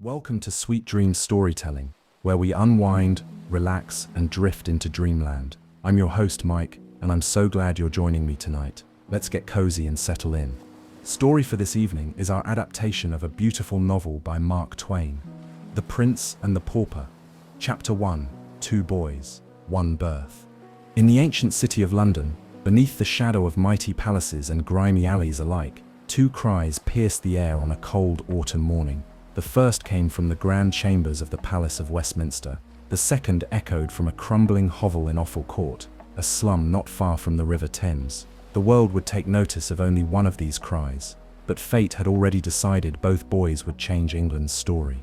Welcome to Sweet Dreams Storytelling, where we unwind, relax, and drift into dreamland. I'm your host, Mike, and I'm so glad you're joining me tonight. Let's get cozy and settle in. Story for this evening is our adaptation of a beautiful novel by Mark Twain, The Prince and the Pauper. Chapter 1, Two Boys, One Birth. In the ancient city of London, beneath the shadow of mighty palaces and grimy alleys alike, two cries pierced the air on a cold autumn morning. The first came from the grand chambers of the Palace of Westminster. The second echoed from a crumbling hovel in Offal Court, a slum not far from the River Thames. The world would take notice of only one of these cries, but fate had already decided both boys would change England's story.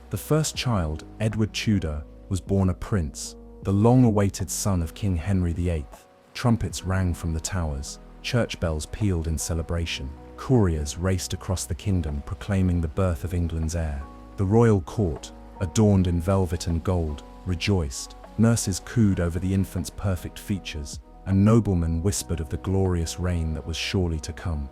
The first child, Edward Tudor, was born a prince, the long-awaited son of King Henry VIII. Trumpets rang from the towers, church bells pealed in celebration. Couriers raced across the kingdom proclaiming the birth of England's heir. The royal court, adorned in velvet and gold, rejoiced. Nurses cooed over the infant's perfect features, and noblemen whispered of the glorious reign that was surely to come.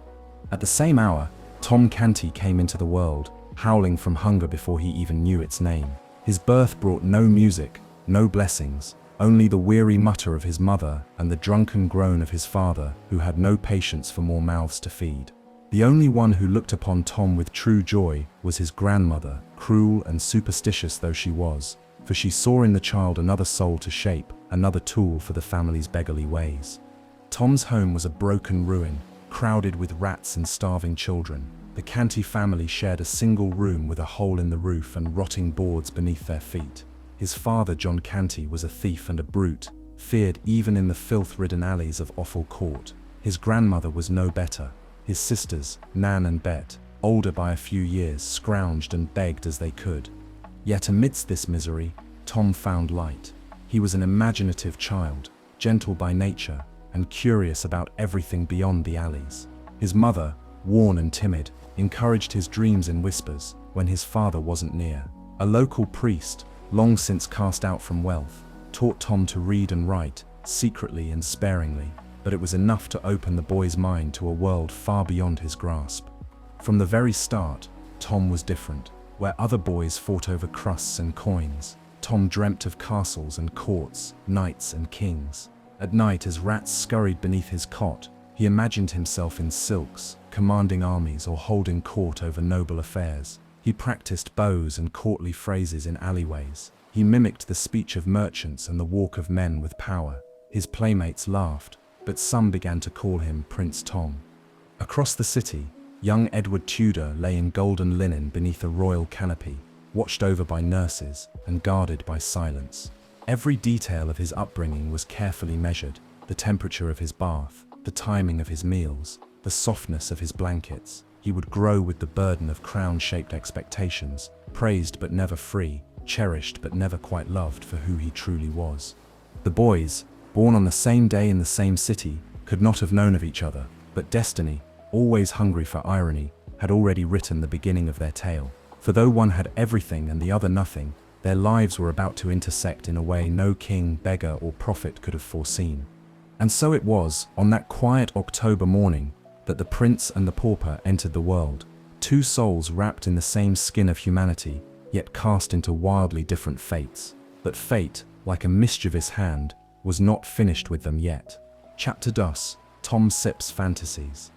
At the same hour, Tom Canty came into the world, howling from hunger before he even knew its name. His birth brought no music, no blessings, only the weary mutter of his mother and the drunken groan of his father, who had no patience for more mouths to feed. The only one who looked upon Tom with true joy was his grandmother, cruel and superstitious though she was, for she saw in the child another soul to shape, another tool for the family's beggarly ways. Tom's home was a broken ruin, crowded with rats and starving children. The Canty family shared a single room with a hole in the roof and rotting boards beneath their feet. His father, John Canty, was a thief and a brute, feared even in the filth-ridden alleys of Offal Court. His grandmother was no better. His sisters, Nan and Bet, older by a few years, scrounged and begged as they could. Yet amidst this misery, Tom found light. He was an imaginative child, gentle by nature, and curious about everything beyond the alleys. His mother, worn and timid, encouraged his dreams in whispers when his father wasn't near. A local priest, long since cast out from wealth, taught Tom to read and write, secretly and sparingly. But it was enough to open the boy's mind to a world far beyond his grasp. From the very start, Tom was different. Where other boys fought over crusts and coins, Tom dreamt of castles and courts, knights and kings. At night, as rats scurried beneath his cot, he imagined himself in silks, commanding armies or holding court over noble affairs. He practiced bows and courtly phrases in alleyways. He mimicked the speech of merchants and the walk of men with power. His playmates laughed, but some began to call him Prince Tom. Across the city, young Edward Tudor lay in golden linen beneath a royal canopy, watched over by nurses and guarded by silence. Every detail of his upbringing was carefully measured: the temperature of his bath, the timing of his meals, the softness of his blankets. He would grow with the burden of crown-shaped expectations, praised but never free, cherished but never quite loved for who he truly was. The boys, born on the same day in the same city, could not have known of each other, but destiny, always hungry for irony, had already written the beginning of their tale. For though one had everything and the other nothing, their lives were about to intersect in a way no king, beggar, or prophet could have foreseen. And so it was, on that quiet October morning, that the Prince and the Pauper entered the world, two souls wrapped in the same skin of humanity, yet cast into wildly different fates. But fate, like a mischievous hand, was not finished with them yet. Chapter 2, Tom Sips Fantasies.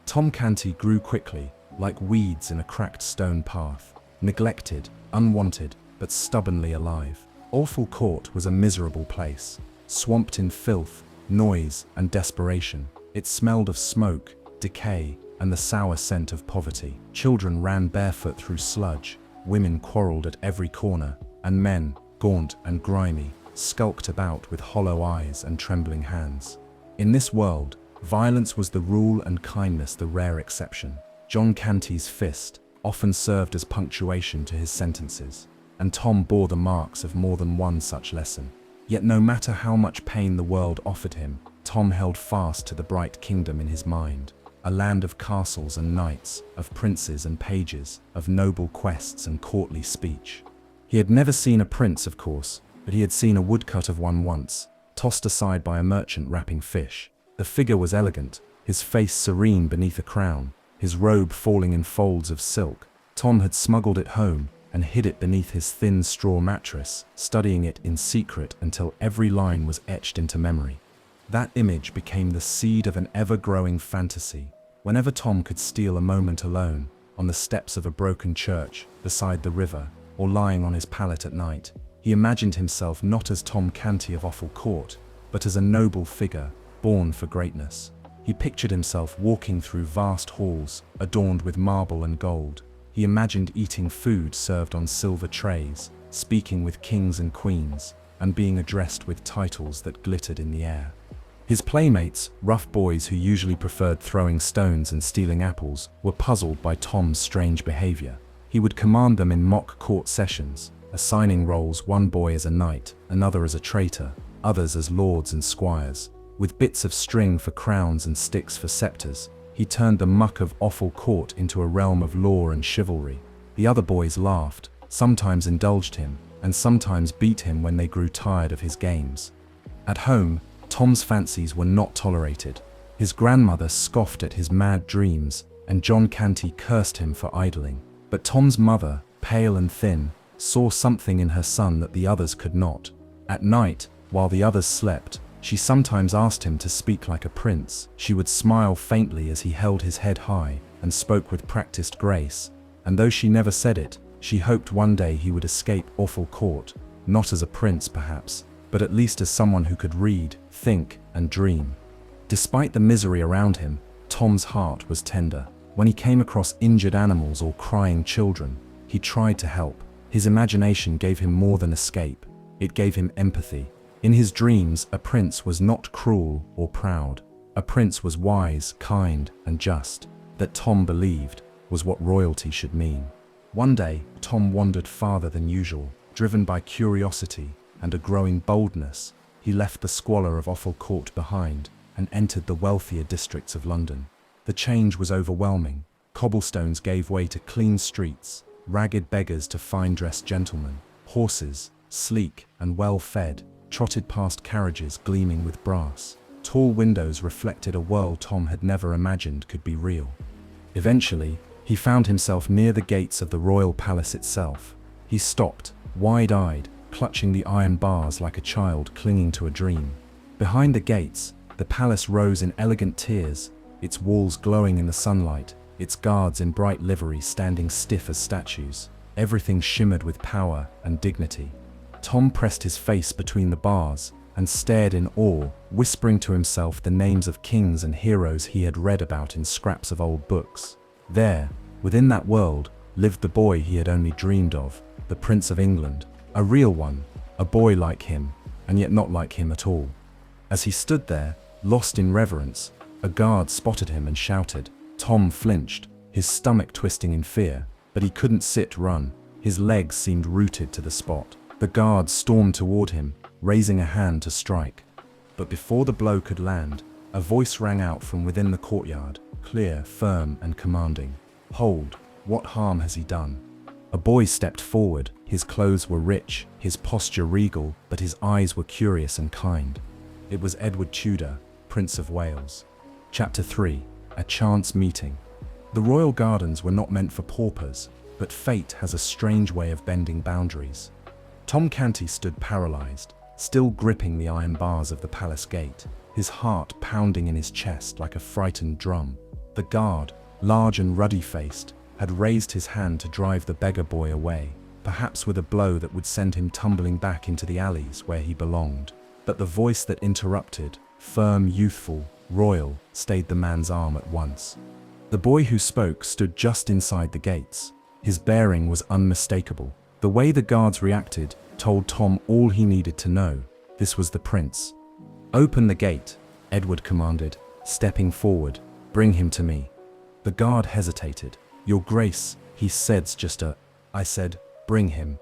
Tom Canty grew quickly, like weeds in a cracked stone path, neglected, unwanted, but stubbornly alive. Offal Court was a miserable place, swamped in filth, noise, and desperation. It smelled of smoke, decay, and the sour scent of poverty. Children ran barefoot through sludge, women quarreled at every corner, and men, gaunt and grimy, skulked about with hollow eyes and trembling hands. In this world, violence was the rule and kindness the rare exception. John Canty's fist often served as punctuation to his sentences, and Tom bore the marks of more than one such lesson. Yet no matter how much pain the world offered him, Tom held fast to the bright kingdom in his mind, a land of castles and knights, of princes and pages, of noble quests and courtly speech. He had never seen a prince, of course, but he had seen a woodcut of one once, tossed aside by a merchant wrapping fish. The figure was elegant, his face serene beneath a crown, his robe falling in folds of silk. Tom had smuggled it home, and hid it beneath his thin straw mattress, studying it in secret until every line was etched into memory. That image became the seed of an ever-growing fantasy. Whenever Tom could steal a moment alone, on the steps of a broken church, beside the river, or lying on his pallet at night, he imagined himself not as Tom Canty of Offal Court, but as a noble figure, born for greatness. He pictured himself walking through vast halls, adorned with marble and gold. He imagined eating food served on silver trays, speaking with kings and queens, and being addressed with titles that glittered in the air. His playmates, rough boys who usually preferred throwing stones and stealing apples, were puzzled by Tom's strange behavior. He would command them in mock court sessions, assigning roles, one boy as a knight, another as a traitor, others as lords and squires. With bits of string for crowns and sticks for scepters, he turned the muck of Offal Court into a realm of law and chivalry. The other boys laughed, sometimes indulged him, and sometimes beat him when they grew tired of his games. At home, Tom's fancies were not tolerated. His grandmother scoffed at his mad dreams, and John Canty cursed him for idling. But Tom's mother, pale and thin, saw something in her son that the others could not. At night, while the others slept, she sometimes asked him to speak like a prince. She would smile faintly as he held his head high and spoke with practiced grace, and though she never said it, she hoped one day he would escape Offal Court, not as a prince perhaps, but at least as someone who could read, think, and dream. Despite the misery around him, Tom's heart was tender. When he came across injured animals or crying children, he tried to help. His imagination gave him more than escape. It gave him empathy. In his dreams, a prince was not cruel or proud. A prince was wise, kind, and just. That Tom believed was what royalty should mean. One day, Tom wandered farther than usual. Driven by curiosity and a growing boldness, he left the squalor of Offal Court behind and entered the wealthier districts of London. The change was overwhelming. Cobblestones gave way to clean streets, ragged beggars to fine-dressed gentlemen. Horses, sleek and well-fed, trotted past carriages gleaming with brass. Tall windows reflected a world Tom had never imagined could be real. Eventually, he found himself near the gates of the royal palace itself. He stopped, wide-eyed, clutching the iron bars like a child clinging to a dream. Behind the gates, the palace rose in elegant tiers, its walls glowing in the sunlight, its guards in bright livery standing stiff as statues. Everything shimmered with power and dignity. Tom pressed his face between the bars and stared in awe, whispering to himself the names of kings and heroes he had read about in scraps of old books. There, within that world, lived the boy he had only dreamed of, the Prince of England, a real one, a boy like him, and yet not like him at all. As he stood there, lost in reverence, a guard spotted him and shouted. Tom flinched, his stomach twisting in fear, but he couldn't run. His legs seemed rooted to the spot. The guard stormed toward him, raising a hand to strike. But before the blow could land, a voice rang out from within the courtyard, clear, firm, and commanding. "Hold, what harm has he done?" A boy stepped forward. His clothes were rich, his posture regal, but his eyes were curious and kind. It was Edward Tudor, Prince of Wales. Chapter 3. A Chance Meeting. The royal gardens were not meant for paupers, but fate has a strange way of bending boundaries. Tom Canty stood paralyzed, still gripping the iron bars of the palace gate, his heart pounding in his chest like a frightened drum. The guard, large and ruddy-faced, had raised his hand to drive the beggar boy away, perhaps with a blow that would send him tumbling back into the alleys where he belonged. But the voice that interrupted, firm, youthful, royal, stayed the man's arm at once. The boy who spoke stood just inside the gates. His bearing was unmistakable. The way the guards reacted told Tom all he needed to know. This was the prince. "Open the gate," Edward commanded, stepping forward. "Bring him to me." The guard hesitated. "Your Grace," he said I said, "bring him."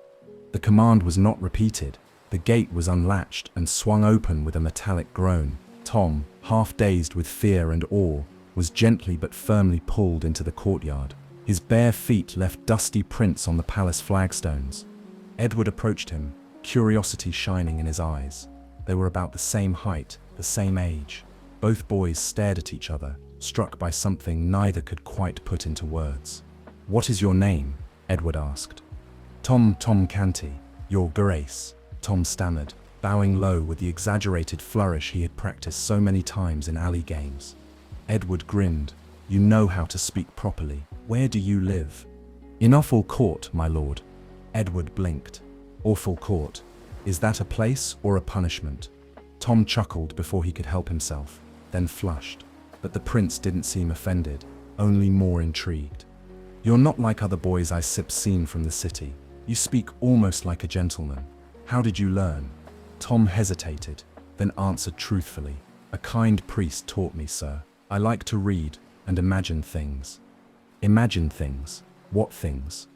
The command was not repeated. The gate was unlatched and swung open with a metallic groan. Tom, half dazed with fear and awe, was gently but firmly pulled into the courtyard. His bare feet left dusty prints on the palace flagstones. Edward approached him, curiosity shining in his eyes. They were about the same height, the same age. Both boys stared at each other, struck by something neither could quite put into words. "What is your name?" Edward asked. Tom Canty, your grace, Tom stammered, bowing low with the exaggerated flourish he had practiced so many times in alley games. Edward grinned. You know how to speak properly. Where do you live? In Awful Court, my lord. Edward blinked. Awful Court. Is that a place or a punishment? Tom chuckled before he could help himself, then flushed. But the prince didn't seem offended, only more intrigued. You're not like other boys I seen from the city. You speak almost like a gentleman. How did you learn? Tom hesitated, then answered truthfully. A kind priest taught me, sir. I like to read and imagine things. Imagine things? What things?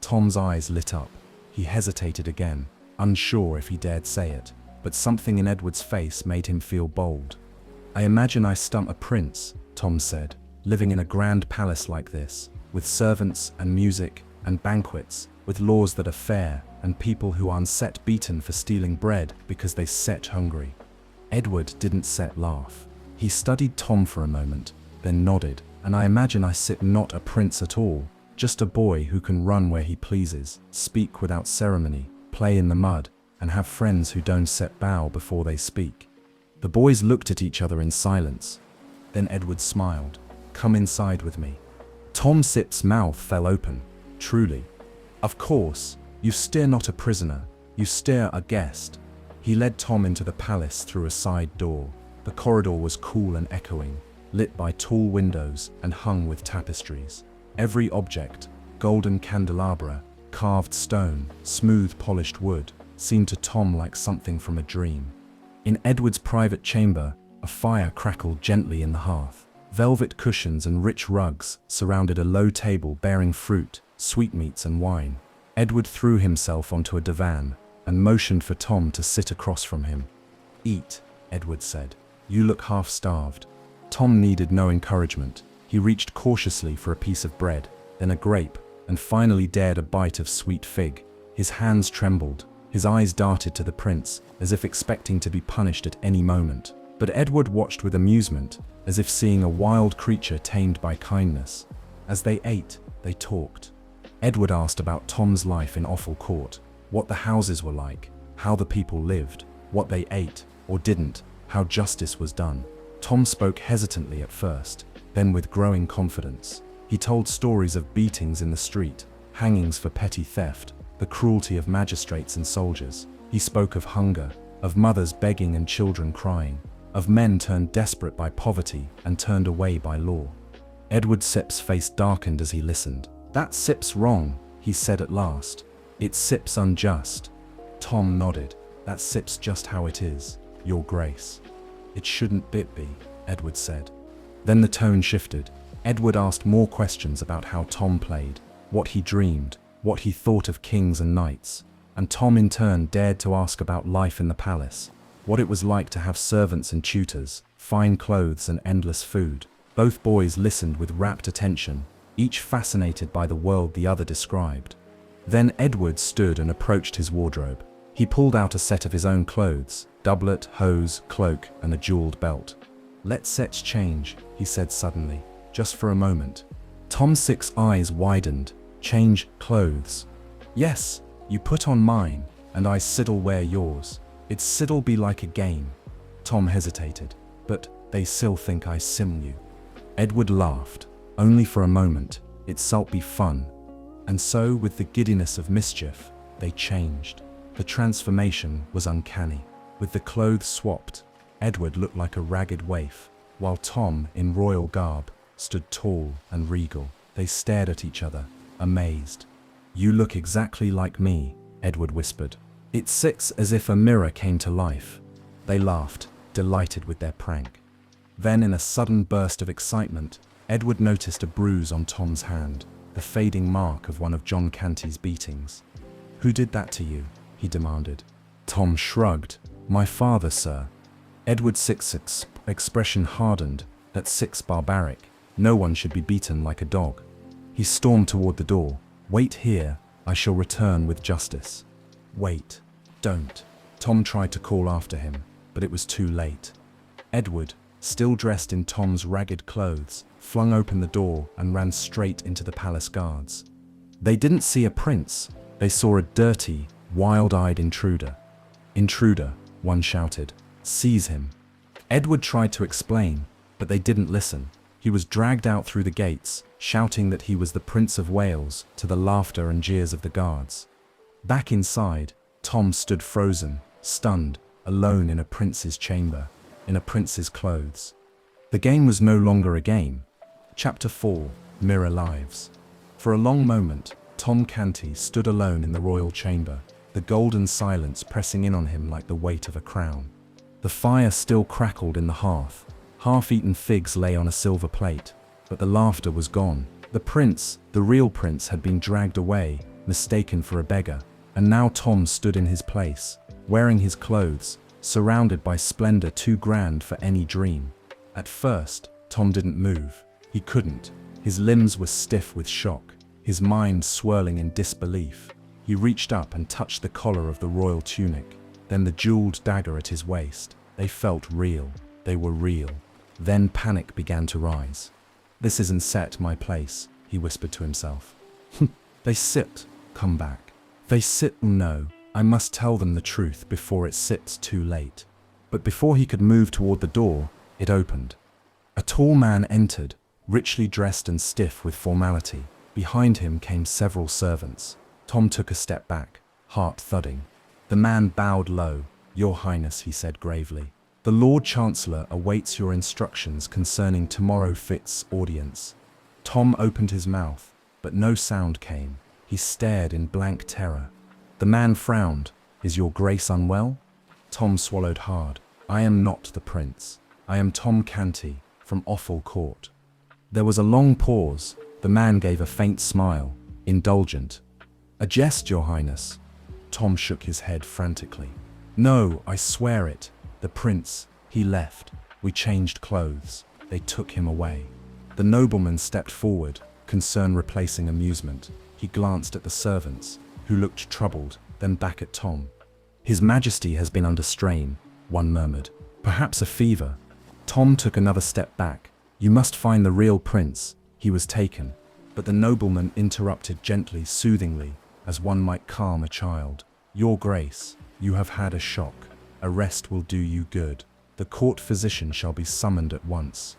Tom's eyes lit up. He hesitated again, unsure if he dared say it, but something in Edward's face made him feel bold. I imagine I stump a prince, Tom said, living in a grand palace like this, with servants and music and banquets, with laws that are fair and people who aren't set beaten for stealing bread because they set hungry. Edward didn't set laugh. He studied Tom for a moment, then nodded. And I imagine I sit not a prince at all, just a boy who can run where he pleases, speak without ceremony, play in the mud, and have friends who don't set bow before they speak. The boys looked at each other in silence. Then Edward smiled. Come inside with me. Tom Sip's mouth fell open. Truly. Of course, you steer not a prisoner, you steer a guest. He led Tom into the palace through a side door. The corridor was cool and echoing, lit by tall windows and hung with tapestries. Every object, golden candelabra, carved stone, smooth polished wood, seemed to Tom like something from a dream. In Edward's private chamber, a fire crackled gently in the hearth. Velvet cushions and rich rugs surrounded a low table bearing fruit, sweetmeats and wine. Edward threw himself onto a divan and motioned for Tom to sit across from him. Eat, Edward said. You look half-starved. Tom needed no encouragement. He reached cautiously for a piece of bread, then a grape, and finally dared a bite of sweet fig. His hands trembled. His eyes darted to the prince, as if expecting to be punished at any moment. But Edward watched with amusement, as if seeing a wild creature tamed by kindness. As they ate, they talked. Edward asked about Tom's life in Awful Court, what the houses were like, how the people lived, what they ate or didn't, how justice was done. Tom spoke hesitantly at first, then with growing confidence. He told stories of beatings in the street, hangings for petty theft, the cruelty of magistrates and soldiers. He spoke of hunger, of mothers begging and children crying, of men turned desperate by poverty and turned away by law. Edward Sip's face darkened as he listened. That Sip's wrong, he said at last. It's Sip's unjust. Tom nodded. That Sip's just how it is, your grace. It shouldn't be, Edward said. Then the tone shifted. Edward asked more questions about how Tom played, what he dreamed, what he thought of kings and knights, and Tom in turn dared to ask about life in the palace, what it was like to have servants and tutors, fine clothes and endless food. Both boys listened with rapt attention, each fascinated by the world the other described. Then Edward stood and approached his wardrobe. He pulled out a set of his own clothes, doublet, hose, cloak, and a jeweled belt. Let's sets change, he said suddenly, just for a moment. Tom Sip's eyes widened. Change clothes. Yes, you put on mine, and I siddle wear yours. It's siddle be like a game. Tom hesitated. But they still think I sim you. Edward laughed. Only for a moment. It salt be fun. And so, with the giddiness of mischief, they changed. The transformation was uncanny. With the clothes swapped, Edward looked like a ragged waif, while Tom, in royal garb, stood tall and regal. They stared at each other, amazed. You look exactly like me, Edward whispered. It sits as if a mirror came to life. They laughed, delighted with their prank. Then, in a sudden burst of excitement, Edward noticed a bruise on Tom's hand, the fading mark of one of John Canty's beatings. Who did that to you? He demanded. Tom shrugged. My father, sir. Edward Sip's expression hardened. That's Sip's barbaric. No one should be beaten like a dog. He stormed toward the door. Wait here, I shall return with justice. Wait. Don't. Tom tried to call after him, but it was too late. Edward, still dressed in Tom's ragged clothes, flung open the door and ran straight into the palace guards. They didn't see a prince, They saw a dirty, wild-eyed intruder. "Intruder," one shouted. "Seize him." Edward tried to explain, but they didn't listen. He was dragged out through the gates, shouting that he was the Prince of Wales, to the laughter and jeers of the guards. Back inside, Tom stood frozen, stunned, alone in a prince's chamber, in a prince's clothes. The game was no longer a game. Chapter 4: Mirror Lives. For a long moment, Tom Canty stood alone in the royal chamber, the golden silence pressing in on him like the weight of a crown. The fire still crackled in the hearth. Half-eaten figs lay on a silver plate, but the laughter was gone. The prince, the real prince, had been dragged away, mistaken for a beggar, and now Tom stood in his place, wearing his clothes, surrounded by splendor too grand for any dream. At first, Tom didn't move. He couldn't. His limbs were stiff with shock, his mind swirling in disbelief. He reached up and touched the collar of the royal tunic, then the jeweled dagger at his waist. They felt real. They were real. Then panic began to rise. "This isn't set my place," he whispered to himself. "They sit. Come back. They sit. No, I must tell them the truth before it sits too late." But before he could move toward the door, it opened. A tall man entered, richly dressed and stiff with formality. Behind him came several servants. Tom took a step back, heart thudding. The man bowed low. "Your Highness," he said gravely, "the Lord Chancellor awaits your instructions concerning tomorrow fit's audience." Tom opened his mouth, but no sound came. He stared in blank terror. The man frowned. "Is your grace unwell?" Tom swallowed hard. "I am not the prince. I am Tom Canty, from Offal Court." There was a long pause. The man gave a faint smile, indulgent. "A jest, Your Highness." Tom shook his head frantically. "No, I swear it. The prince, he left. We changed clothes. They took him away." The nobleman stepped forward, concern replacing amusement. He glanced at the servants, who looked troubled, then back at Tom. "His Majesty has been under strain," one murmured. "Perhaps a fever." Tom took another step back. "You must find the real prince. He was taken." But the nobleman interrupted gently, soothingly, as one might calm a child. "Your Grace, you have had a shock. A rest will do you good. The court physician shall be summoned at once."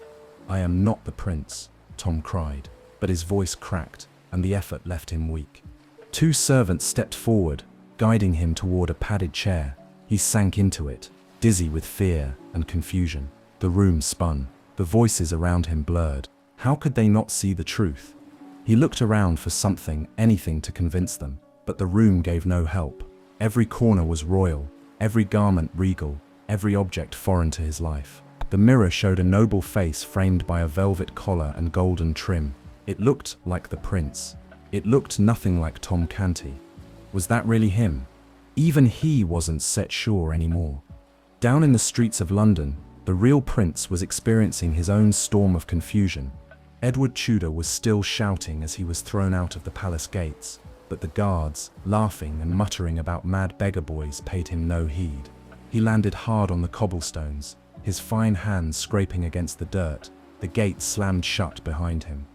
"I am not the prince," Tom cried, but his voice cracked, and the effort left him weak. Two servants stepped forward, guiding him toward a padded chair. He sank into it, dizzy with fear and confusion. The room spun. The voices around him blurred. How could they not see the truth? He looked around for something, anything to convince them, but the room gave no help. Every corner was royal, every garment regal, every object foreign to his life. The mirror showed a noble face framed by a velvet collar and golden trim. It looked like the prince. It looked nothing like Tom Canty. Was that really him? Even he wasn't set sure anymore. Down in the streets of London, the real prince was experiencing his own storm of confusion. Edward Tudor was still shouting as he was thrown out of the palace gates, but the guards, laughing and muttering about mad beggar boys, paid him no heed. He landed hard on the cobblestones, his fine hands scraping against the dirt. The gate slammed shut behind him.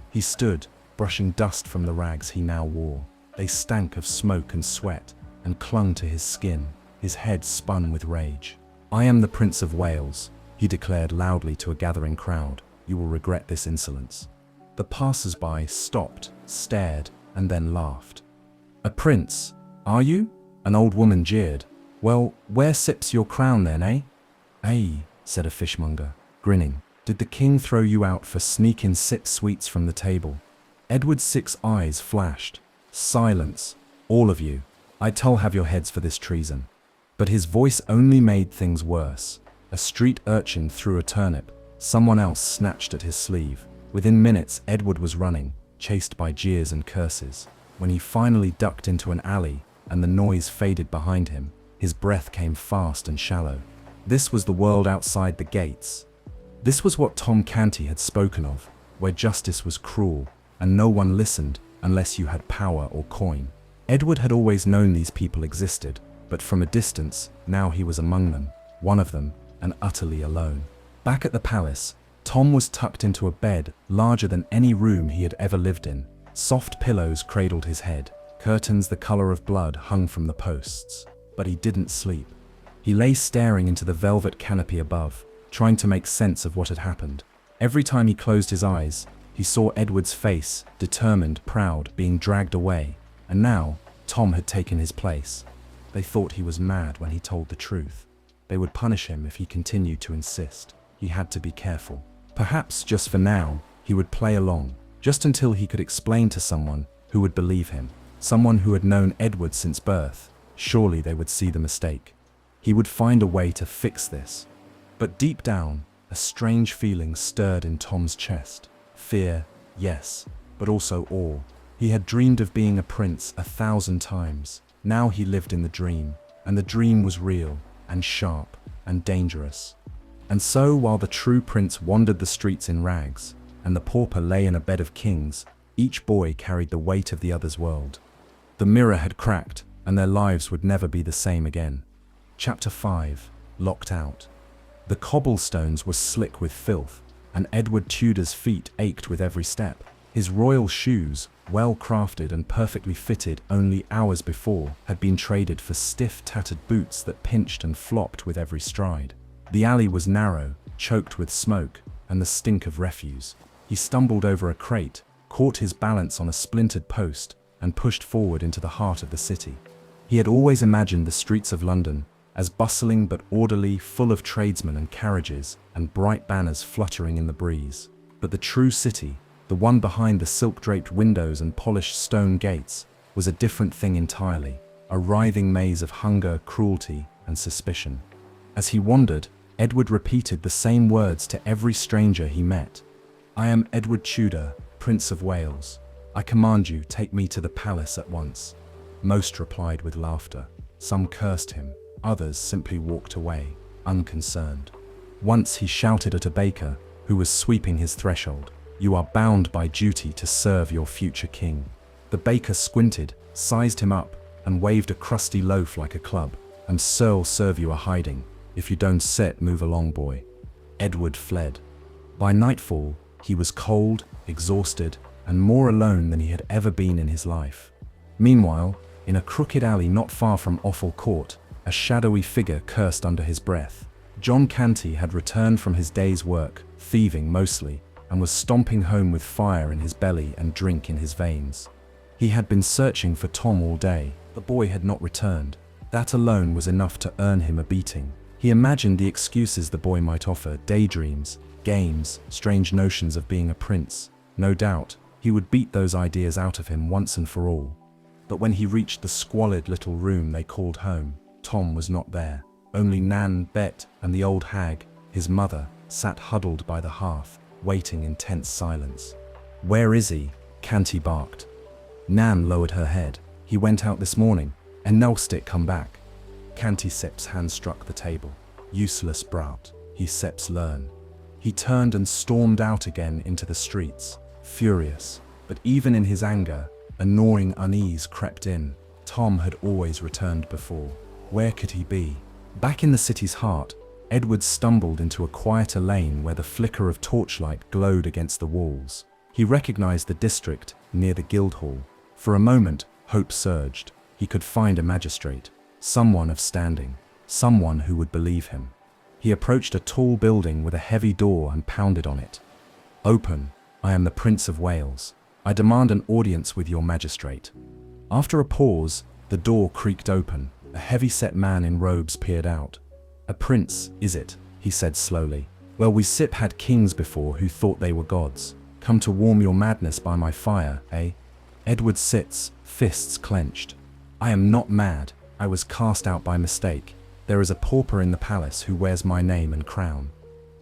He stood, brushing dust from the rags he now wore. They stank of smoke and sweat, and clung to his skin. His head spun with rage. "I am the Prince of Wales," he declared loudly to a gathering crowd. "You will regret this insolence." The passers-by stopped, stared, and then laughed. "A prince, are you?" An old woman jeered. "Well, where sips your crown then, eh?" "Ay," said a fishmonger, grinning. "Did the king throw you out for sneaking sweets from the table?" Edward's 6 eyes flashed. "Silence, all of you. I tell have your heads for this treason." But his voice only made things worse. A street urchin threw a turnip. Someone else snatched at his sleeve. Within minutes, Edward was running, chased by jeers and curses. When he finally ducked into an alley and the noise faded behind him, his breath came fast and shallow. This was the world outside the gates. This was what Tom Canty had spoken of, where justice was cruel and no one listened unless you had power or coin. Edward had always known these people existed, but from a distance, now he was among them, one of them, and utterly alone. Back at the palace, Tom was tucked into a bed larger than any room he had ever lived in. Soft pillows cradled his head. Curtains the color of blood hung from the posts. But he didn't sleep. He lay staring into the velvet canopy above, trying to make sense of what had happened. Every time he closed his eyes, he saw Edward's face, determined, proud, being dragged away. And now, Tom had taken his place. They thought he was mad when he told the truth. They would punish him if he continued to insist. He had to be careful. Perhaps, just for now, he would play along, just until he could explain to someone who would believe him. Someone who had known Edward since birth. Surely they would see the mistake. He would find a way to fix this. But deep down, a strange feeling stirred in Tom's chest. Fear, yes, but also awe. He had dreamed of being a prince 1,000 times. Now he lived in the dream, and the dream was real, and sharp, and dangerous. And so, while the true prince wandered the streets in rags, and the pauper lay in a bed of kings, each boy carried the weight of the other's world. The mirror had cracked, and their lives would never be the same again. Chapter 5. Locked Out. The cobblestones were slick with filth, and Edward Tudor's feet ached with every step. His royal shoes, well crafted and perfectly fitted only hours before, had been traded for stiff, tattered boots that pinched and flopped with every stride. The alley was narrow, choked with smoke and the stink of refuse. He stumbled over a crate, caught his balance on a splintered post, and pushed forward into the heart of the city. He had always imagined the streets of London as bustling but orderly, full of tradesmen and carriages, and bright banners fluttering in the breeze. But the true city, the one behind the silk-draped windows and polished stone gates, was a different thing entirely, a writhing maze of hunger, cruelty, and suspicion. As he wandered, Edward repeated the same words to every stranger he met. "I am Edward Tudor, Prince of Wales. I command you, take me to the palace at once." Most replied with laughter. Some cursed him. Others simply walked away, unconcerned. Once he shouted at a baker who was sweeping his threshold, "You are bound by duty to serve your future king." The baker squinted, sized him up, and waved a crusty loaf like a club. "And so'll serve you a hiding. If you don't sit, move along, boy." Edward fled. By nightfall, he was cold, exhausted, and more alone than he had ever been in his life. Meanwhile, in a crooked alley not far from Offal Court, a shadowy figure cursed under his breath. John Canty had returned from his day's work, thieving mostly, and was stomping home with fire in his belly and drink in his veins. He had been searching for Tom all day. The boy had not returned. That alone was enough to earn him a beating. He imagined the excuses the boy might offer: daydreams, games, strange notions of being a prince. No doubt, he would beat those ideas out of him once and for all. But when he reached the squalid little room they called home, Tom was not there. Only Nan, Bet, and the old hag, his mother, sat huddled by the hearth, waiting in tense silence. "Where is he?" Canty barked. Nan lowered her head. "He went out this morning, and no stick come back." Canty Sep's hand struck the table. "Useless brat, he Seps learn." He turned and stormed out again into the streets, furious. But even in his anger, a gnawing unease crept in. Tom had always returned before. Where could he be? Back in the city's heart, Edward stumbled into a quieter lane where the flicker of torchlight glowed against the walls. He recognized the district near the Guildhall. For a moment, hope surged. He could find a magistrate, someone of standing, someone who would believe him. He approached a tall building with a heavy door and pounded on it. "Open, I am the Prince of Wales. I demand an audience with your magistrate." After a pause, the door creaked open. A heavy-set man in robes peered out. "A prince, is it?" he said slowly. "Well, we Sip had kings before who thought they were gods. Come to warm your madness by my fire, eh?" Edward sits, fists clenched. "I am not mad. I was cast out by mistake. There is a pauper in the palace who wears my name and crown."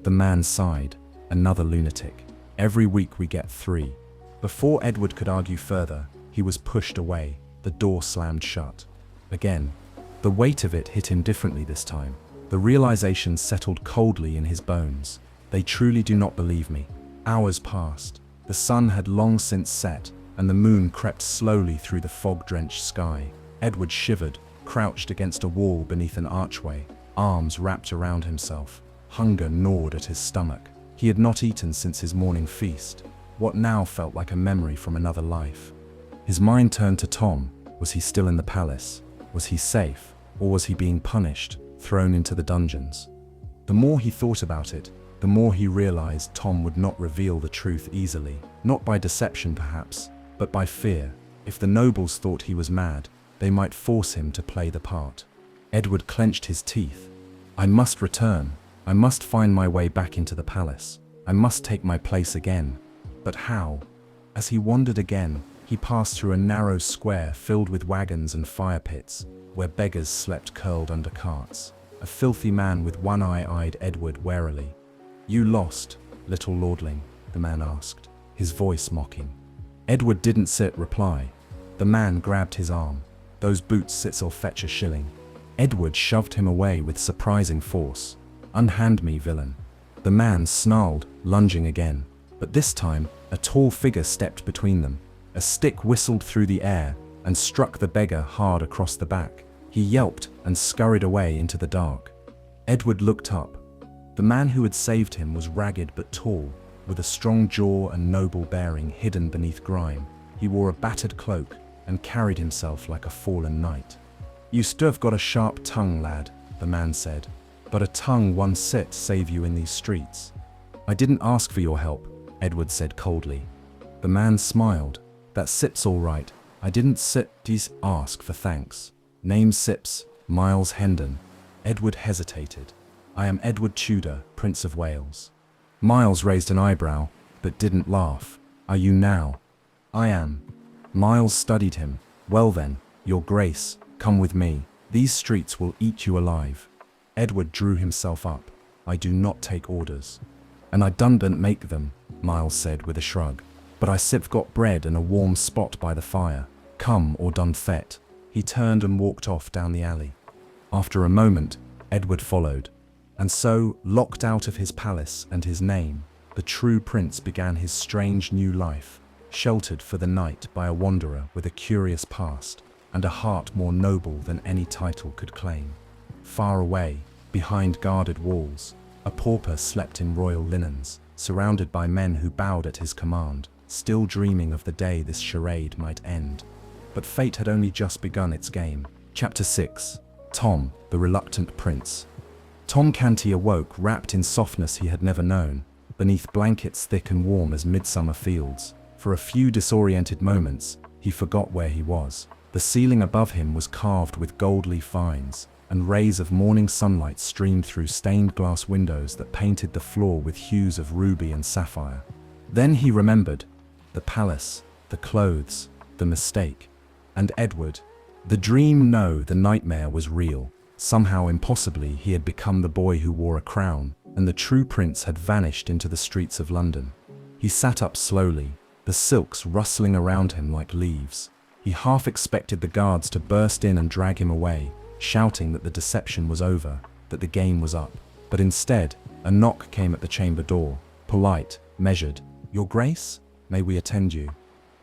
The man sighed. "Another lunatic. Every week we get 3. Before Edward could argue further, he was pushed away. The door slammed shut. Again. The weight of it hit him differently this time. The realization settled coldly in his bones. They truly do not believe me. Hours passed. The sun had long since set, and the moon crept slowly through the fog-drenched sky. Edward shivered, crouched against a wall beneath an archway, arms wrapped around himself. Hunger gnawed at his stomach. He had not eaten since his morning feast. What now felt like a memory from another life. His mind turned to Tom. Was he still in the palace? Was he safe? Or was he being punished, thrown into the dungeons? The more he thought about it, the more he realized Tom would not reveal the truth easily, not by deception perhaps, but by fear. If the nobles thought he was mad, they might force him to play the part. Edward clenched his teeth. I must return. I must find my way back into the palace. I must take my place again. But how? As he wandered again, he passed through a narrow square filled with wagons and fire pits, where beggars slept curled under carts. A filthy man with one eye eyed Edward warily. You lost, little lordling, the man asked, his voice mocking. Edward didn't sit reply. The man grabbed his arm. Those boots sit'll fetch a shilling. Edward shoved him away with surprising force. Unhand me, villain. The man snarled, lunging again. But this time, a tall figure stepped between them. A stick whistled through the air and struck the beggar hard across the back. He yelped and scurried away into the dark. Edward looked up. The man who had saved him was ragged but tall, with a strong jaw and noble bearing hidden beneath grime. He wore a battered cloak and carried himself like a fallen knight. You st've got a sharp tongue, lad, the man said, but a tongue one sit save you in these streets. I didn't ask for your help, Edward said coldly. The man smiled. That sip's all right. I didn't ask for thanks. Name Sips, Miles Hendon. Edward hesitated. I am Edward Tudor, Prince of Wales. Miles raised an eyebrow, but didn't laugh. Are you now? I am. Miles studied him. Well then, your grace, come with me. These streets will eat you alive. Edward drew himself up. I do not take orders. And I didn't make them, Miles said with a shrug. But I sip got bread and a warm spot by the fire. Come or done fet. He turned and walked off down the alley. After a moment, Edward followed. And so, locked out of his palace and his name, the true prince began his strange new life, sheltered for the night by a wanderer with a curious past and a heart more noble than any title could claim. Far away, behind guarded walls, a pauper slept in royal linens, surrounded by men who bowed at his command, still dreaming of the day this charade might end. But fate had only just begun its game. Chapter 6. Tom, the Reluctant Prince. Tom Canty awoke wrapped in softness he had never known, beneath blankets thick and warm as midsummer fields. For a few disoriented moments, he forgot where he was. The ceiling above him was carved with gold leaf vines, and rays of morning sunlight streamed through stained glass windows that painted the floor with hues of ruby and sapphire. Then he remembered. The palace, the clothes, the mistake. And Edward. The dream, no, the nightmare was real. Somehow impossibly he had become the boy who wore a crown, and the true prince had vanished into the streets of London. He sat up slowly, the silks rustling around him like leaves. He half expected the guards to burst in and drag him away, shouting that the deception was over, that the game was up. But instead, a knock came at the chamber door, polite, measured. Your Grace, may we attend you?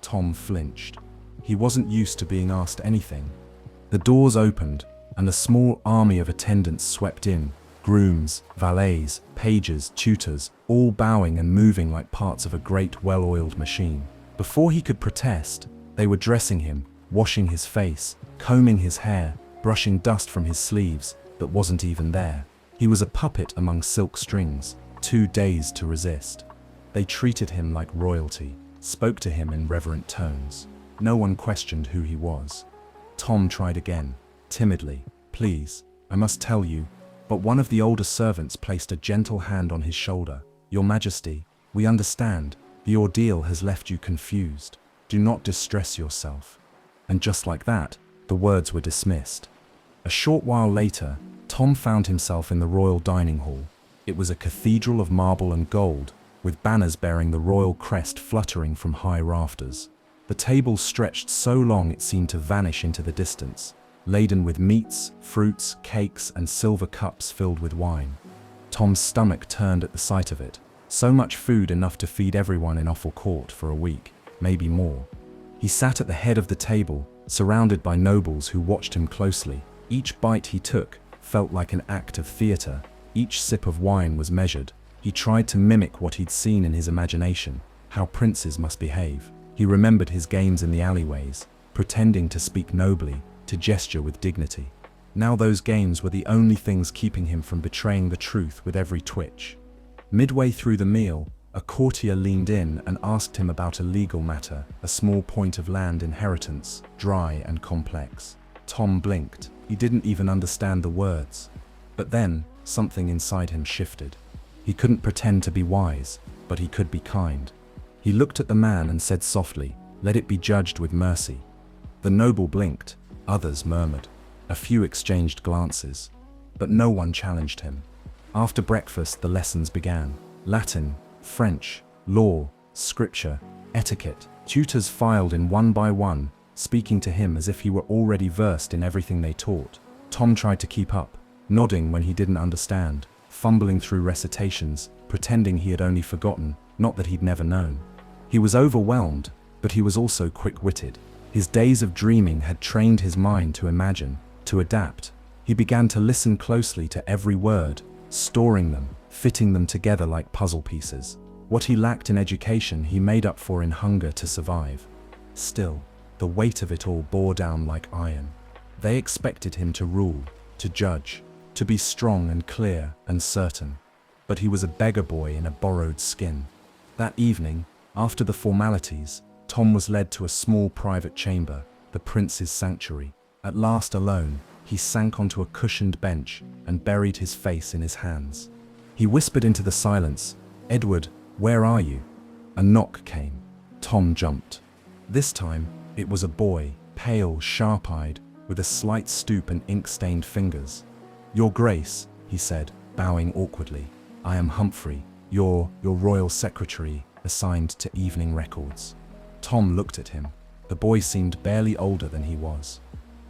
Tom flinched. He wasn't used to being asked anything. The doors opened, and a small army of attendants swept in, grooms, valets, pages, tutors, all bowing and moving like parts of a great well-oiled machine. Before he could protest, they were dressing him, washing his face, combing his hair, brushing dust from his sleeves that wasn't even there. He was a puppet among silk strings, too dazed to resist. They treated him like royalty, spoke to him in reverent tones. No one questioned who he was. Tom tried again, timidly. Please, I must tell you. But one of the older servants placed a gentle hand on his shoulder. Your Majesty, we understand. The ordeal has left you confused. Do not distress yourself. And just like that, the words were dismissed. A short while later, Tom found himself in the royal dining hall. It was a cathedral of marble and gold, with banners bearing the royal crest fluttering from high rafters. The tables stretched so long it seemed to vanish into the distance, laden with meats, fruits, cakes, and silver cups filled with wine. Tom's stomach turned at the sight of it. So much food, enough to feed everyone in Offal Court for a week, maybe more. He sat at the head of the table, surrounded by nobles who watched him closely. Each bite he took felt like an act of theatre. Each sip of wine was measured. He tried to mimic what he'd seen in his imagination, how princes must behave. He remembered his games in the alleyways, pretending to speak nobly, to gesture with dignity. Now those games were the only things keeping him from betraying the truth with every twitch. Midway through the meal, a courtier leaned in and asked him about a legal matter, a small point of land inheritance, dry and complex. Tom blinked. He didn't even understand the words. But then, something inside him shifted. He couldn't pretend to be wise, but he could be kind. He looked at the man and said softly, "Let it be judged with mercy." The noble blinked, others murmured. A few exchanged glances, but no one challenged him. After breakfast, the lessons began. Latin, French, law, scripture, etiquette. Tutors filed in one by one, speaking to him as if he were already versed in everything they taught. Tom tried to keep up, nodding when he didn't understand, fumbling through recitations, pretending he had only forgotten, not that he'd never known. He was overwhelmed, but he was also quick-witted. His days of dreaming had trained his mind to imagine, to adapt. He began to listen closely to every word, storing them, fitting them together like puzzle pieces. What he lacked in education he made up for in hunger to survive. Still, the weight of it all bore down like iron. They expected him to rule, to judge, to be strong and clear and certain. But he was a beggar boy in a borrowed skin. That evening, after the formalities, Tom was led to a small private chamber, the prince's sanctuary. At last alone, he sank onto a cushioned bench and buried his face in his hands. He whispered into the silence, "Edward, where are you?" A knock came. Tom jumped. This time, it was a boy, pale, sharp-eyed, with a slight stoop and ink-stained fingers. "Your Grace," he said, bowing awkwardly. "I am Humphrey, your royal secretary, assigned to evening records." Tom looked at him. The boy seemed barely older than he was.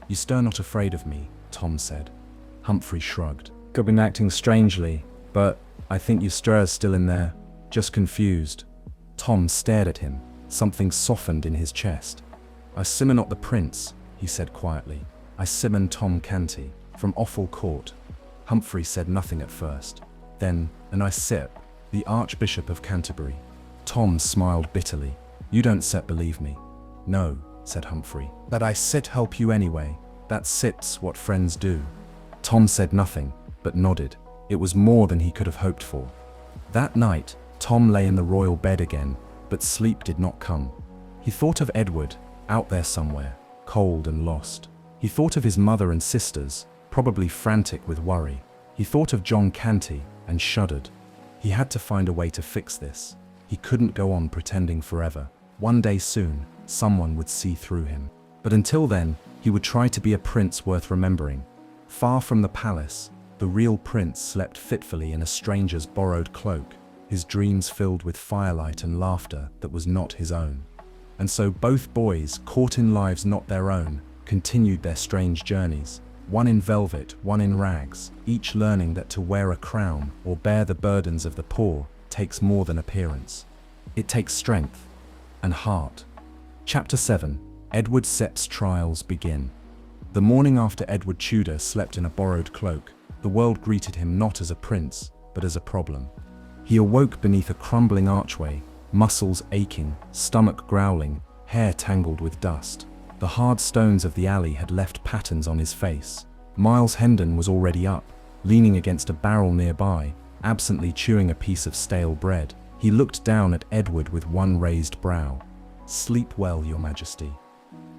"You stir not afraid of me," Tom said. Humphrey shrugged. "I've been acting strangely, but I think Eustra's still in there, just confused." Tom stared at him. Something softened in his chest. "I simmer not the prince," he said quietly. "I simmer Tom Canty, from Offal Court." Humphrey said nothing at first. Then, "And I sip, the Archbishop of Canterbury." Tom smiled bitterly. "You don't sit believe me." "No," said Humphrey. "That I sit help you anyway. That sit's what friends do." Tom said nothing, but nodded. It was more than he could have hoped for. That night, Tom lay in the royal bed again, but sleep did not come. He thought of Edward, out there somewhere, cold and lost. He thought of his mother and sisters, probably frantic with worry. He thought of John Canty, and shuddered. He had to find a way to fix this. He couldn't go on pretending forever. One day soon, someone would see through him. But until then, he would try to be a prince worth remembering. Far from the palace, the real prince slept fitfully in a stranger's borrowed cloak, his dreams filled with firelight and laughter that was not his own. And so both boys, caught in lives not their own, continued their strange journeys, one in velvet, one in rags, each learning that to wear a crown or bear the burdens of the poor takes more than appearance. It takes strength and heart. Chapter 7. Edward Sepp's trials begin. The morning after Edward Tudor slept in a borrowed cloak, the world greeted him not as a prince, but as a problem. He awoke beneath a crumbling archway, muscles aching, stomach growling, hair tangled with dust. The hard stones of the alley had left patterns on his face. Miles Hendon was already up, leaning against a barrel nearby, absently chewing a piece of stale bread. He looked down at Edward with one raised brow. "Sleep well, Your Majesty."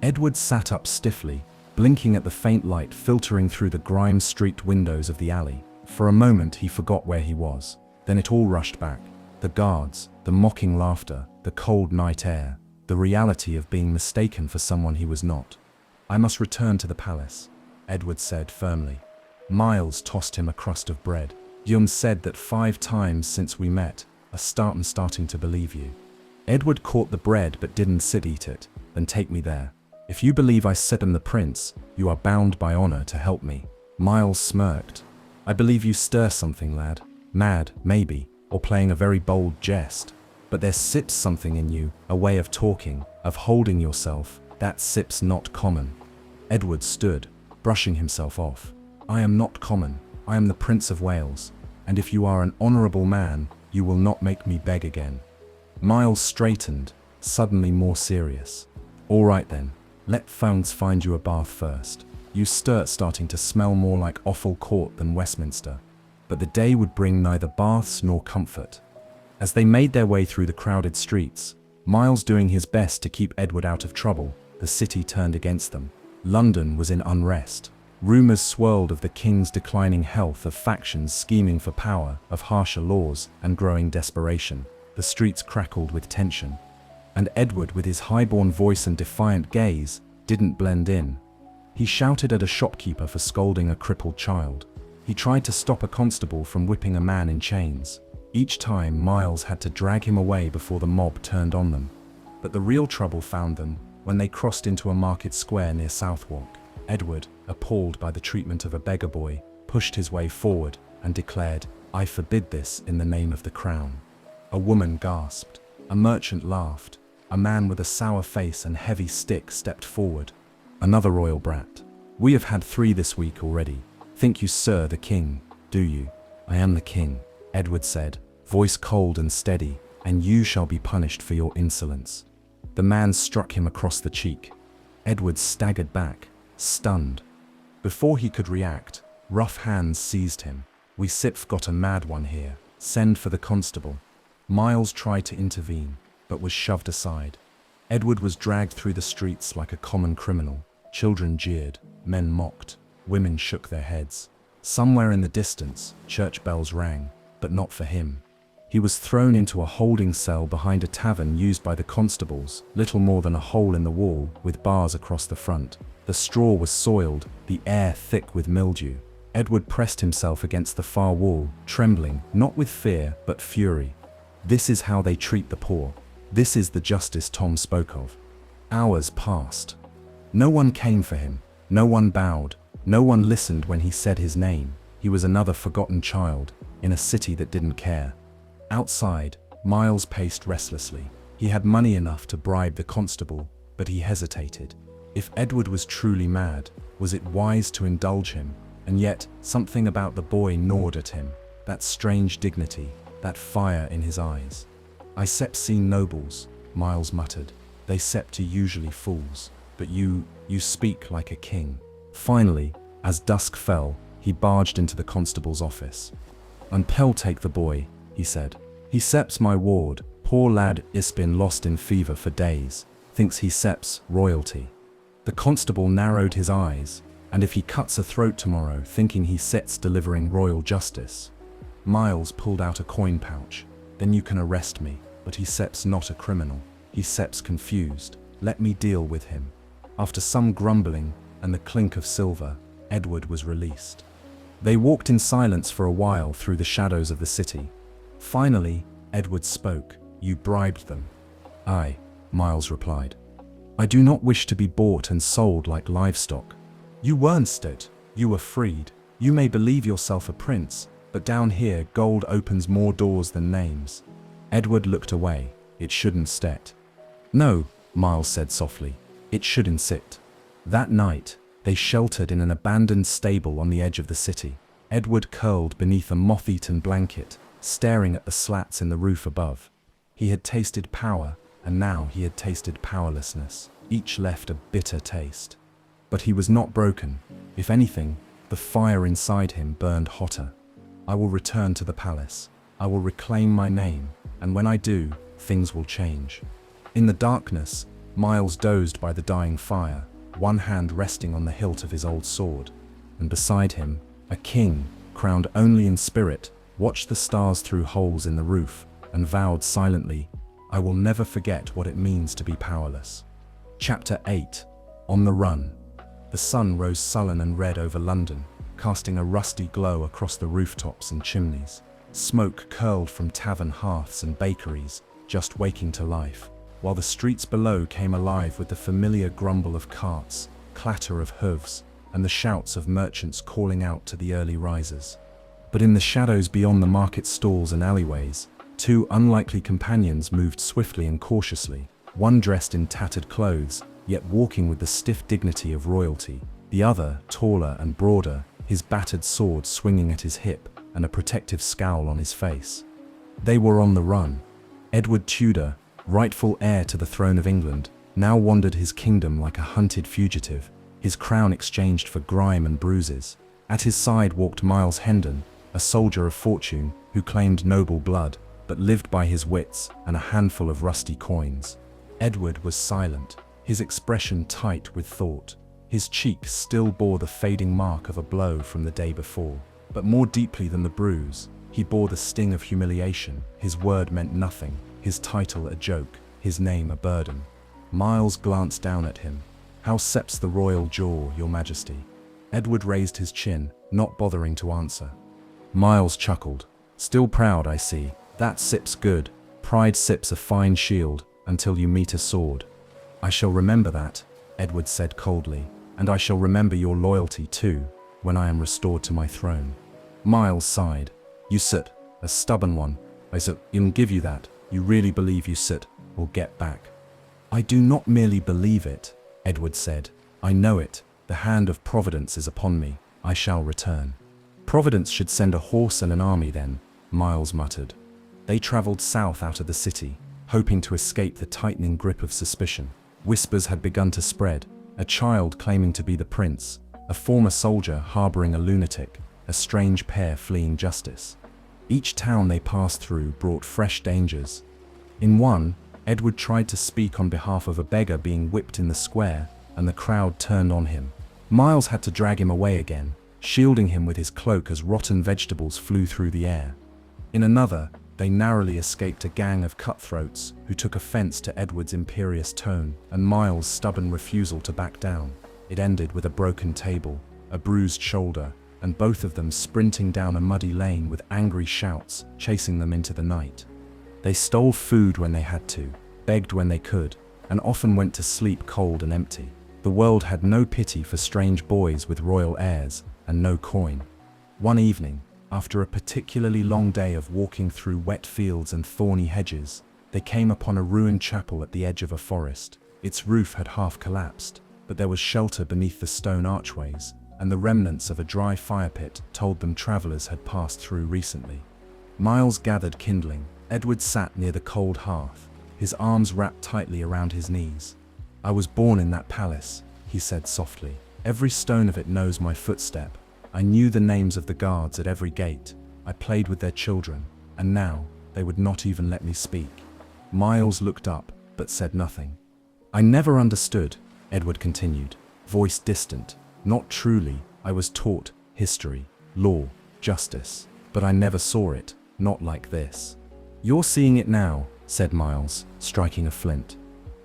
Edward sat up stiffly, blinking at the faint light filtering through the grime-streaked windows of the alley. For a moment he forgot where he was. Then it all rushed back. The guards, the mocking laughter, the cold night air, the reality of being mistaken for someone he was not. "I must return to the palace," Edward said firmly. Miles tossed him a crust of bread. "Yum said that 5 times since we met. I'm starting to believe you." Edward caught the bread but didn't eat it. "Then take me there. If you believe I said I'm the prince, you are bound by honor to help me." Miles smirked. "I believe you stir something, lad. Mad, maybe, or playing a very bold jest. But there sips something in you, a way of talking, of holding yourself, that sips not common." Edward stood, brushing himself off. "I am not common. I am the Prince of Wales, and if you are an honorable man, you will not make me beg again." Miles straightened, suddenly more serious. "All right then. Let Founts find you a bath first. You start starting to smell more like Offal Court than Westminster. But the day would bring neither baths nor comfort. As they made their way through the crowded streets, Miles doing his best to keep Edward out of trouble, the city turned against them. London was in unrest. Rumors swirled of the king's declining health, of factions scheming for power, of harsher laws and growing desperation. The streets crackled with tension. And Edward, with his high-born voice and defiant gaze, didn't blend in. He shouted at a shopkeeper for scolding a crippled child. He tried to stop a constable from whipping a man in chains. Each time, Miles had to drag him away before the mob turned on them. But the real trouble found them when they crossed into a market square near Southwark. Edward, appalled by the treatment of a beggar boy, pushed his way forward and declared, "I forbid this in the name of the crown." A woman gasped. A merchant laughed. A man with a sour face and heavy stick stepped forward. Another royal brat. "We have had 3 this week already. Think you, sir, the king, do you?" "I am the king," Edward said, voice cold and steady, "and you shall be punished for your insolence." The man struck him across the cheek. Edward staggered back, stunned. Before he could react, rough hands seized him. "We sipf got a mad one here. Send for the constable." Miles tried to intervene, but was shoved aside. Edward was dragged through the streets like a common criminal. Children jeered, men mocked, women shook their heads. Somewhere in the distance, church bells rang, but not for him. He was thrown into a holding cell behind a tavern used by the constables, little more than a hole in the wall, with bars across the front. The straw was soiled, the air thick with mildew. Edward pressed himself against the far wall, trembling, not with fear, but fury. This is how they treat the poor. This is the justice Tom spoke of. Hours passed. No one came for him. No one bowed. No one listened when he said his name. He was another forgotten child, in a city that didn't care. Outside, Miles paced restlessly. He had money enough to bribe the constable, but he hesitated. If Edward was truly mad, was it wise to indulge him? And yet, something about the boy gnawed at him. That strange dignity, that fire in his eyes. "I sep seen nobles," Miles muttered. "They sep to usually fools. But you speak like a king." Finally, as dusk fell, he barged into the constable's office. "Unpel take the boy," he said. "He seps my ward. Poor lad is been lost in fever for days. Thinks he seps royalty." The constable narrowed his eyes. "And if he cuts a throat tomorrow, thinking he sets delivering royal justice?" Miles pulled out a coin pouch. "Then you can arrest me, but he seps not a criminal. He seps confused. Let me deal with him." After some grumbling and the clink of silver, Edward was released. They walked in silence for a while through the shadows of the city. Finally, Edward spoke. "You bribed them." "Aye," Miles replied. "I do not wish to be bought and sold like livestock." "You weren't it. You were freed. You may believe yourself a prince, but down here gold opens more doors than names." Edward looked away. "It shouldn't stet." "No," Miles said softly. "It shouldn't sit." That night, they sheltered in an abandoned stable on the edge of the city. Edward curled beneath a moth-eaten blanket, staring at the slats in the roof above. He had tasted power, and now he had tasted powerlessness. Each left a bitter taste. But he was not broken. If anything, the fire inside him burned hotter. "I will return to the palace. I will reclaim my name, and when I do, things will change." In the darkness, Miles dozed by the dying fire, one hand resting on the hilt of his old sword. And beside him, a king, crowned only in spirit, watched the stars through holes in the roof, and vowed silently, "I will never forget what it means to be powerless." Chapter 8. On the Run. The sun rose sullen and red over London, casting a rusty glow across the rooftops and chimneys. Smoke curled from tavern hearths and bakeries, just waking to life, while the streets below came alive with the familiar grumble of carts, clatter of hooves, and the shouts of merchants calling out to the early risers. But in the shadows beyond the market stalls and alleyways, 2 unlikely companions moved swiftly and cautiously, one dressed in tattered clothes, yet walking with the stiff dignity of royalty, the other taller and broader, his battered sword swinging at his hip and a protective scowl on his face. They were on the run. Edward Tudor, rightful heir to the throne of England, now wandered his kingdom like a hunted fugitive, his crown exchanged for grime and bruises. At his side walked Miles Hendon, a soldier of fortune who claimed noble blood, but lived by his wits and a handful of rusty coins. Edward was silent, his expression tight with thought. His cheek still bore the fading mark of a blow from the day before, but more deeply than the bruise, he bore the sting of humiliation. His word meant nothing, his title a joke, his name a burden. Miles glanced down at him. "How seps the royal jaw, your majesty?" Edward raised his chin, not bothering to answer. Miles chuckled. "Still proud, I see. That sip's good. Pride sips a fine shield, until you meet a sword." "I shall remember that," Edward said coldly, "and I shall remember your loyalty too, when I am restored to my throne." Miles sighed. "You sit, a stubborn one. I will give you that. You really believe you sit, or get back?" "I do not merely believe it," Edward said. "I know it. The hand of Providence is upon me. I shall return." "Providence should send a horse and an army then," Miles muttered. They traveled south out of the city, hoping to escape the tightening grip of suspicion. Whispers had begun to spread, a child claiming to be the prince, a former soldier harboring a lunatic, a strange pair fleeing justice. Each town they passed through brought fresh dangers. In one, Edward tried to speak on behalf of a beggar being whipped in the square, and the crowd turned on him. Miles had to drag him away again, shielding him with his cloak as rotten vegetables flew through the air. In another, they narrowly escaped a gang of cutthroats who took offense to Edward's imperious tone and Miles' stubborn refusal to back down. It ended with a broken table, a bruised shoulder, and both of them sprinting down a muddy lane with angry shouts chasing them into the night. They stole food when they had to, begged when they could, and often went to sleep cold and empty. The world had no pity for strange boys with royal airs and no coin. One evening, after a particularly long day of walking through wet fields and thorny hedges, they came upon a ruined chapel at the edge of a forest. Its roof had half collapsed, but there was shelter beneath the stone archways, and the remnants of a dry fire pit told them travelers had passed through recently. Miles gathered kindling. Edward sat near the cold hearth, his arms wrapped tightly around his knees. "I was born in that palace," he said softly. "Every stone of it knows my footstep. I knew the names of the guards at every gate. I played with their children, and now they would not even let me speak." Miles looked up, but said nothing. "I never understood," Edward continued, voice distant. "Not truly. I was taught history, law, justice, but I never saw it, not like this." "You're seeing it now," said Miles, striking a flint.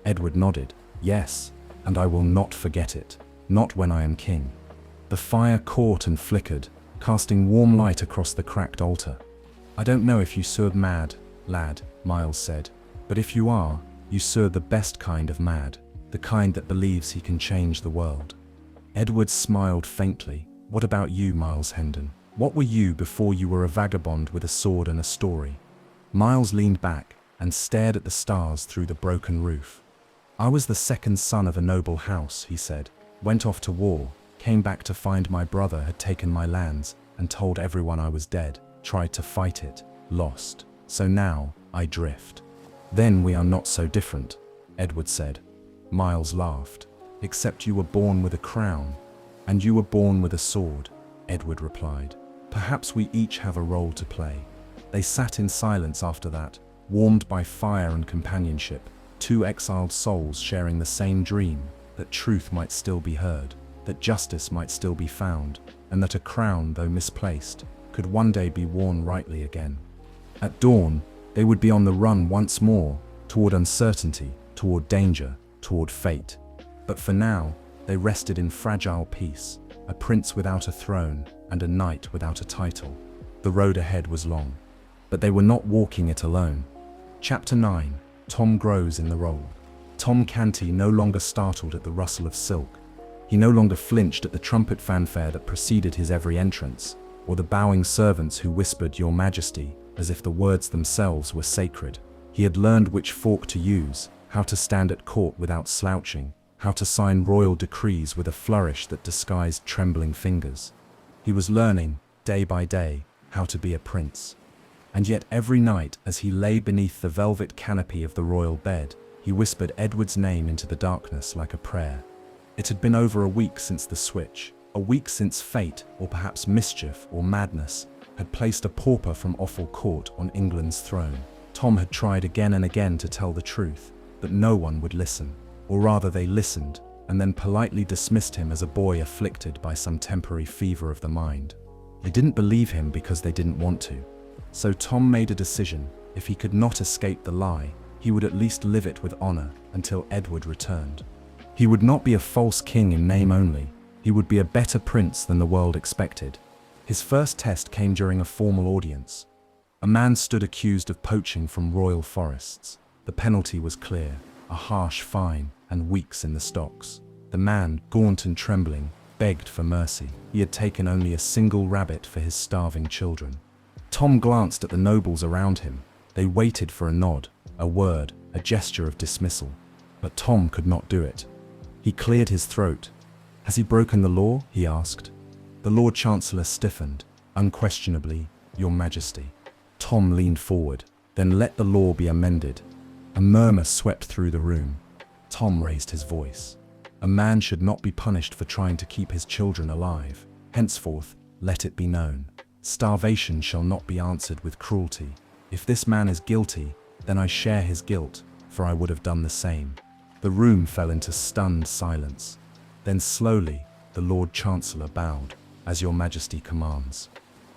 Edward nodded. "Yes, and I will not forget it, not when I am king." The fire caught and flickered, casting warm light across the cracked altar. "I don't know if you serve mad, lad," Miles said, "but if you are, you serve the best kind of mad, the kind that believes he can change the world." Edward smiled faintly. "What about you, Miles Hendon? What were you before you were a vagabond with a sword and a story?" Miles leaned back and stared at the stars through the broken roof. "I was the second son of a noble house," he said. "Went off to war, came back to find my brother had taken my lands and told everyone I was dead, tried to fight it, lost. So now I drift." "Then we are not so different," Edward said. Miles laughed. "Except you were born with a crown, and you were born with a sword," Edward replied. "Perhaps we each have a role to play." They sat in silence after that, warmed by fire and companionship, two exiled souls sharing the same dream, that truth might still be heard, that justice might still be found, and that a crown, though misplaced, could one day be worn rightly again. At dawn, they would be on the run once more, toward uncertainty, toward danger, toward fate. But for now, they rested in fragile peace, a prince without a throne and a knight without a title. The road ahead was long, but they were not walking it alone. Chapter 9. Tom grows in the role. Tom Canty no longer startled at the rustle of silk. He no longer flinched at the trumpet fanfare that preceded his every entrance, or the bowing servants who whispered "Your Majesty," as if the words themselves were sacred. He had learned which fork to use, how to stand at court without slouching, how to sign royal decrees with a flourish that disguised trembling fingers. He was learning, day by day, how to be a prince. And yet every night, as he lay beneath the velvet canopy of the royal bed, He whispered Edward's name into the darkness like a prayer. It had been over a week since the switch, a week since fate, or perhaps mischief or madness, had placed a pauper from Offal Court on England's throne. Tom had tried again and again to tell the truth, but no one would listen. Or rather, they listened, and then politely dismissed him as a boy afflicted by some temporary fever of the mind. They didn't believe him because they didn't want to. So Tom made a decision. If he could not escape the lie, he would at least live it with honor until Edward returned. He would not be a false king in name only. He would be a better prince than the world expected. His first test came during a formal audience. A man stood accused of poaching from royal forests. The penalty was clear, a harsh fine and weeks in the stocks. The man, gaunt and trembling, begged for mercy. He had taken only a single rabbit for his starving children. Tom glanced at the nobles around him. They waited for a nod, a word, a gesture of dismissal. But Tom could not do it. He cleared his throat. "Has he broken the law?" he asked. The Lord Chancellor stiffened. "Unquestionably, Your Majesty." Tom leaned forward. "Then let the law be amended." A murmur swept through the room. Tom raised his voice. "A man should not be punished for trying to keep his children alive. Henceforth, let it be known. Starvation shall not be answered with cruelty. If this man is guilty, then I share his guilt, for I would have done the same." The room fell into stunned silence. Then slowly, the Lord Chancellor bowed. "As Your Majesty commands."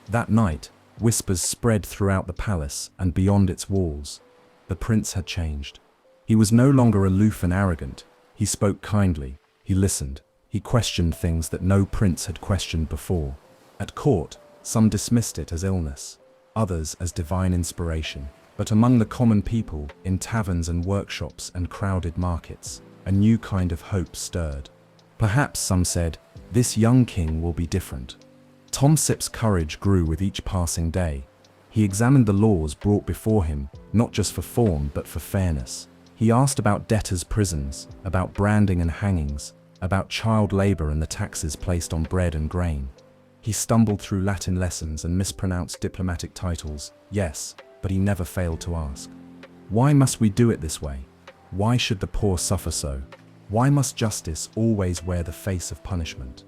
That night, whispers spread throughout the palace and beyond its walls. The prince had changed. He was no longer aloof and arrogant. He spoke kindly. He listened. He questioned things that no prince had questioned before. At court, some dismissed it as illness, others as divine inspiration. But among the common people, in taverns and workshops and crowded markets, a new kind of hope stirred. Perhaps, some said, this young king will be different. Tom Sip's courage grew with each passing day. He examined the laws brought before him, not just for form but for fairness. He asked about debtors' prisons, about branding and hangings, about child labor and the taxes placed on bread and grain. He stumbled through Latin lessons and mispronounced diplomatic titles, yes, but he never failed to ask. Why must we do it this way? Why should the poor suffer so? Why must justice always wear the face of punishment?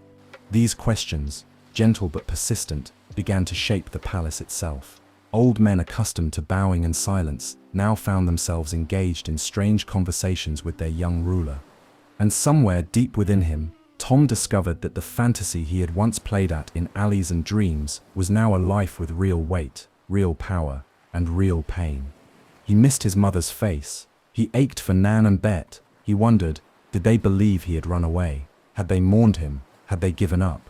These questions, gentle but persistent, began to shape the palace itself. Old men accustomed to bowing and silence now found themselves engaged in strange conversations with their young ruler. And somewhere deep within him, Tom discovered that the fantasy he had once played at in alleys and dreams was now a life with real weight, real power, and real pain. He missed his mother's face. He ached for Nan and Bet. He wondered, did they believe he had run away? Had they mourned him? Had they given up?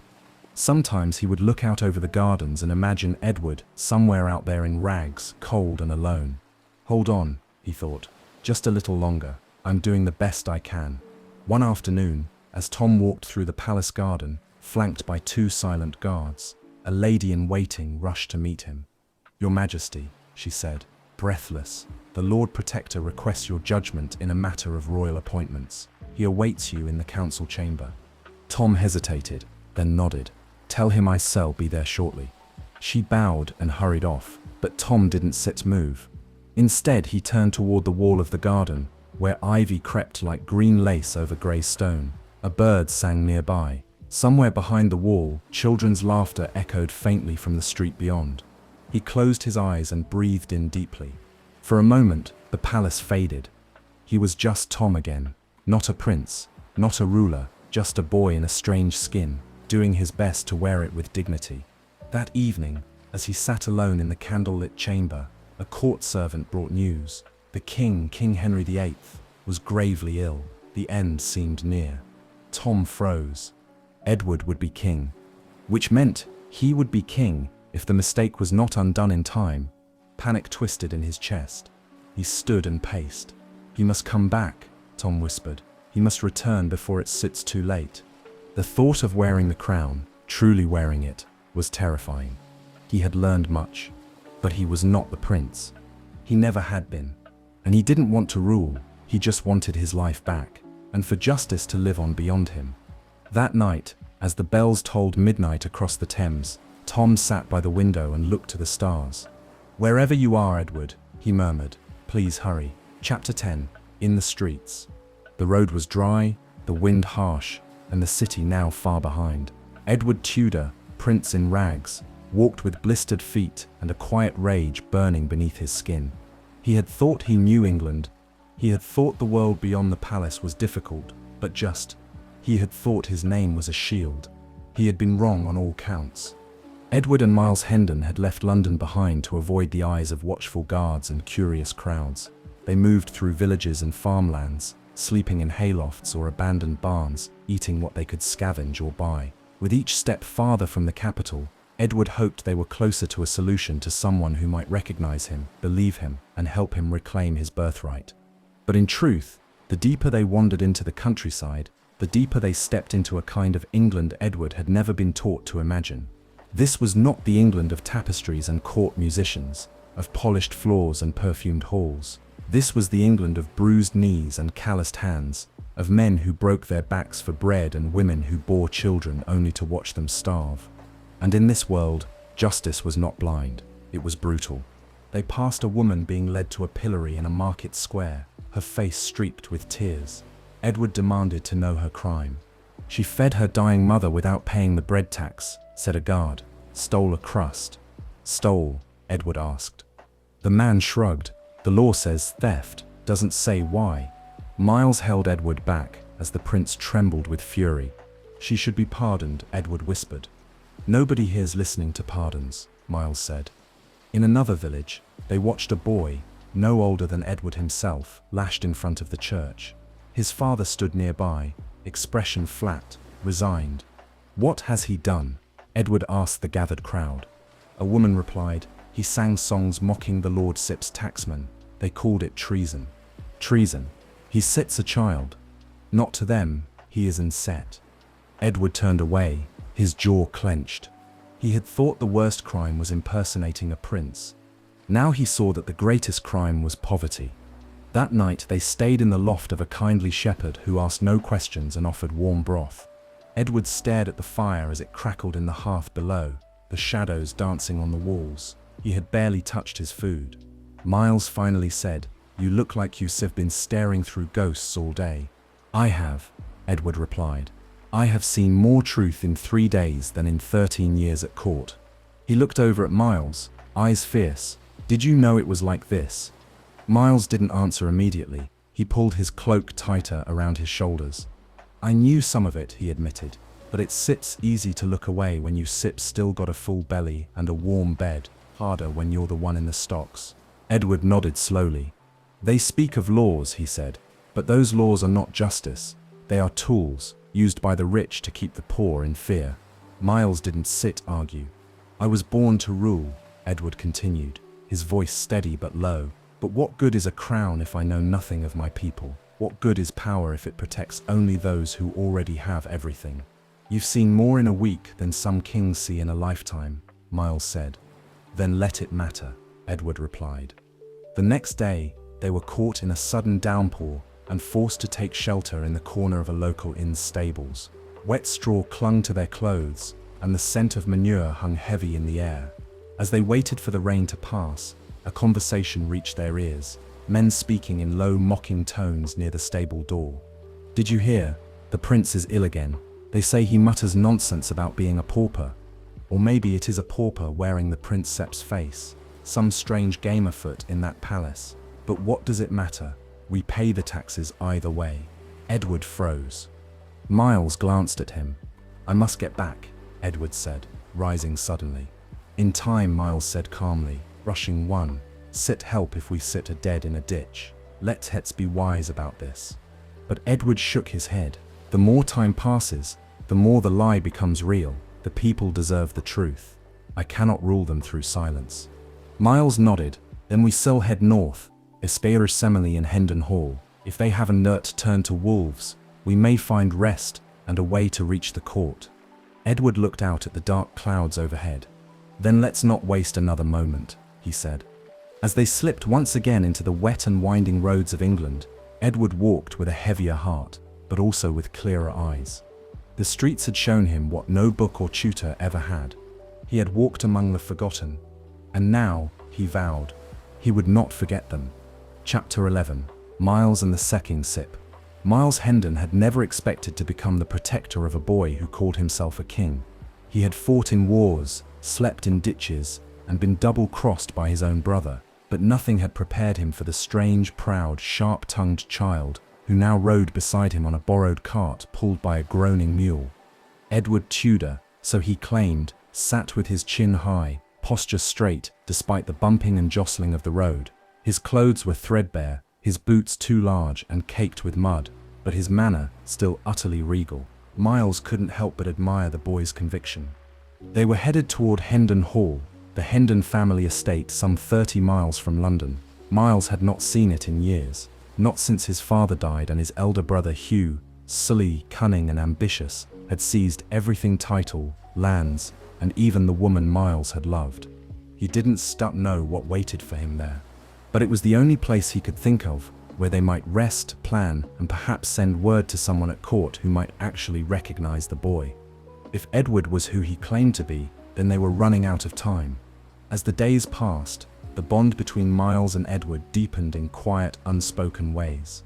Sometimes he would look out over the gardens and imagine Edward somewhere out there in rags, cold and alone. Hold on, he thought, just a little longer. I'm doing the best I can. One afternoon, as Tom walked through the palace garden, flanked by two silent guards, a lady in waiting rushed to meet him. Your Majesty, she said, breathless, the Lord Protector requests your judgment in a matter of royal appointments. He awaits you in the council chamber. Tom hesitated, then nodded. Tell him I shall be there shortly. She bowed and hurried off, but Tom didn't sit move. Instead, he turned toward the wall of the garden, where ivy crept like green lace over grey stone. A bird sang nearby. Somewhere behind the wall, children's laughter echoed faintly from the street beyond. He closed his eyes and breathed in deeply. For a moment, the palace faded. He was just Tom again, not a prince, not a ruler, just a boy in a strange skin, doing his best to wear it with dignity. That evening, as he sat alone in the candlelit chamber, a court servant brought news. The king, King Henry VIII, was gravely ill. The end seemed near. Tom froze. Edward would be king, which meant he would be king if the mistake was not undone in time. Panic twisted in his chest. He stood and paced. He must come back, Tom whispered. He must return before it sits too late. The thought of wearing the crown, truly wearing it, was terrifying. He had learned much, but he was not the prince. He never had been. And he didn't want to rule, he just wanted his life back, and for justice to live on beyond him. That night, as the bells tolled midnight across the Thames, Tom sat by the window and looked to the stars. Wherever you are, Edward, he murmured, please hurry. Chapter 10. in the streets. The road was dry, the wind harsh, and the city now far behind. Edward Tudor, prince in rags, walked with blistered feet and a quiet rage burning beneath his skin. He had thought he knew England. He had thought the world beyond the palace was difficult, but just. He had thought his name was a shield. He had been wrong on all counts. Edward and Miles Hendon had left London behind to avoid the eyes of watchful guards and curious crowds. They moved through villages and farmlands, sleeping in haylofts or abandoned barns, eating what they could scavenge or buy. With each step farther from the capital, Edward hoped they were closer to a solution, to someone who might recognize him, believe him, and help him reclaim his birthright. But in truth, the deeper they wandered into the countryside, the deeper they stepped into a kind of England Edward had never been taught to imagine. This was not the England of tapestries and court musicians, of polished floors and perfumed halls. This was the England of bruised knees and calloused hands, of men who broke their backs for bread and women who bore children only to watch them starve. And in this world, justice was not blind, it was brutal. They passed a woman being led to a pillory in a market square, her face streaked with tears. Edward demanded to know her crime. She fed her dying mother without paying the bread tax, said a guard. Stole a crust. Stole, Edward asked. The man shrugged. The law says theft, doesn't say why. Miles held Edward back as the prince trembled with fury. She should be pardoned, Edward whispered. Nobody here's listening to pardons, Miles said. In another village, they watched a boy, no older than Edward himself, lashed in front of the church. His father stood nearby, expression flat, resigned. What has he done? Edward asked the gathered crowd. A woman replied, he sang songs mocking the lordship's tacksman. They called it treason. Treason. He sits a child. Not to them, he is inset. Edward turned away, his jaw clenched. He had thought the worst crime was impersonating a prince. Now he saw that the greatest crime was poverty. That night they stayed in the loft of a kindly shepherd who asked no questions and offered warm broth. Edward stared at the fire as it crackled in the hearth below, the shadows dancing on the walls. He had barely touched his food. Miles finally said, "You look like you've been staring through ghosts all day." "I have," Edward replied. "I have seen more truth in 3 days than in 13 years at court." He looked over at Miles, eyes fierce. "Did you know it was like this?" Miles didn't answer immediately. He pulled his cloak tighter around his shoulders. "I knew some of it," he admitted, "but it's easy to look away when you still got a full belly and a warm bed, harder when you're the one in the stocks." Edward nodded slowly. "They speak of laws," he said, "but those laws are not justice. They are tools, used by the rich to keep the poor in fear." Miles didn't argue. "I was born to rule," Edward continued, his voice steady but low. "But what good is a crown if I know nothing of my people? What good is power if it protects only those who already have everything?" "You've seen more in a week than some kings see in a lifetime," Miles said. "Then let it matter," Edward replied. The next day, they were caught in a sudden downpour and forced to take shelter in the corner of a local inn's stables. Wet straw clung to their clothes, and the scent of manure hung heavy in the air. As they waited for the rain to pass, a conversation reached their ears, men speaking in low, mocking tones near the stable door. "Did you hear? The prince is ill again. They say he mutters nonsense about being a pauper. Or maybe it is a pauper wearing the princeps face. Some strange game afoot in that palace. But what does it matter? We pay the taxes either way." Edward froze. Miles glanced at him. "I must get back," Edward said, rising suddenly. "In time," Miles said calmly, rushing one. "Sit help if we sit a dead in a ditch. Let's be wise about this." But Edward shook his head. "The more time passes, the more the lie becomes real. The people deserve the truth. I cannot rule them through silence." Miles nodded. "Then we still head north, espere Semele and Hendon Hall. If they haven't turned to wolves, we may find rest and a way to reach the court." Edward looked out at the dark clouds overhead. "Then let's not waste another moment," he said. As they slipped once again into the wet and winding roads of England, Edward walked with a heavier heart, but also with clearer eyes. The streets had shown him what no book or tutor ever had. He had walked among the forgotten, and now, he vowed, he would not forget them. Chapter 11. Miles and the second sip. Miles Hendon had never expected to become the protector of a boy who called himself a king. He had fought in wars, slept in ditches, and been double-crossed by his own brother, but nothing had prepared him for the strange, proud, sharp-tongued child who now rode beside him on a borrowed cart pulled by a groaning mule. Edward Tudor, so he claimed, sat with his chin high, posture straight despite the bumping and jostling of the road. His clothes were threadbare, his boots too large and caked with mud, but his manner still utterly regal. Miles couldn't help but admire the boy's conviction. They were headed toward Hendon Hall, the Hendon family estate some 30 miles from London. Miles had not seen it in years, not since his father died and his elder brother Hugh, sully, cunning and ambitious, had seized everything: title, lands, and even the woman Miles had loved. He didn't know what waited for him there. But it was the only place he could think of where they might rest, plan, and perhaps send word to someone at court who might actually recognize the boy. If Edward was who he claimed to be, then they were running out of time. As the days passed, the bond between Miles and Edward deepened in quiet, unspoken ways.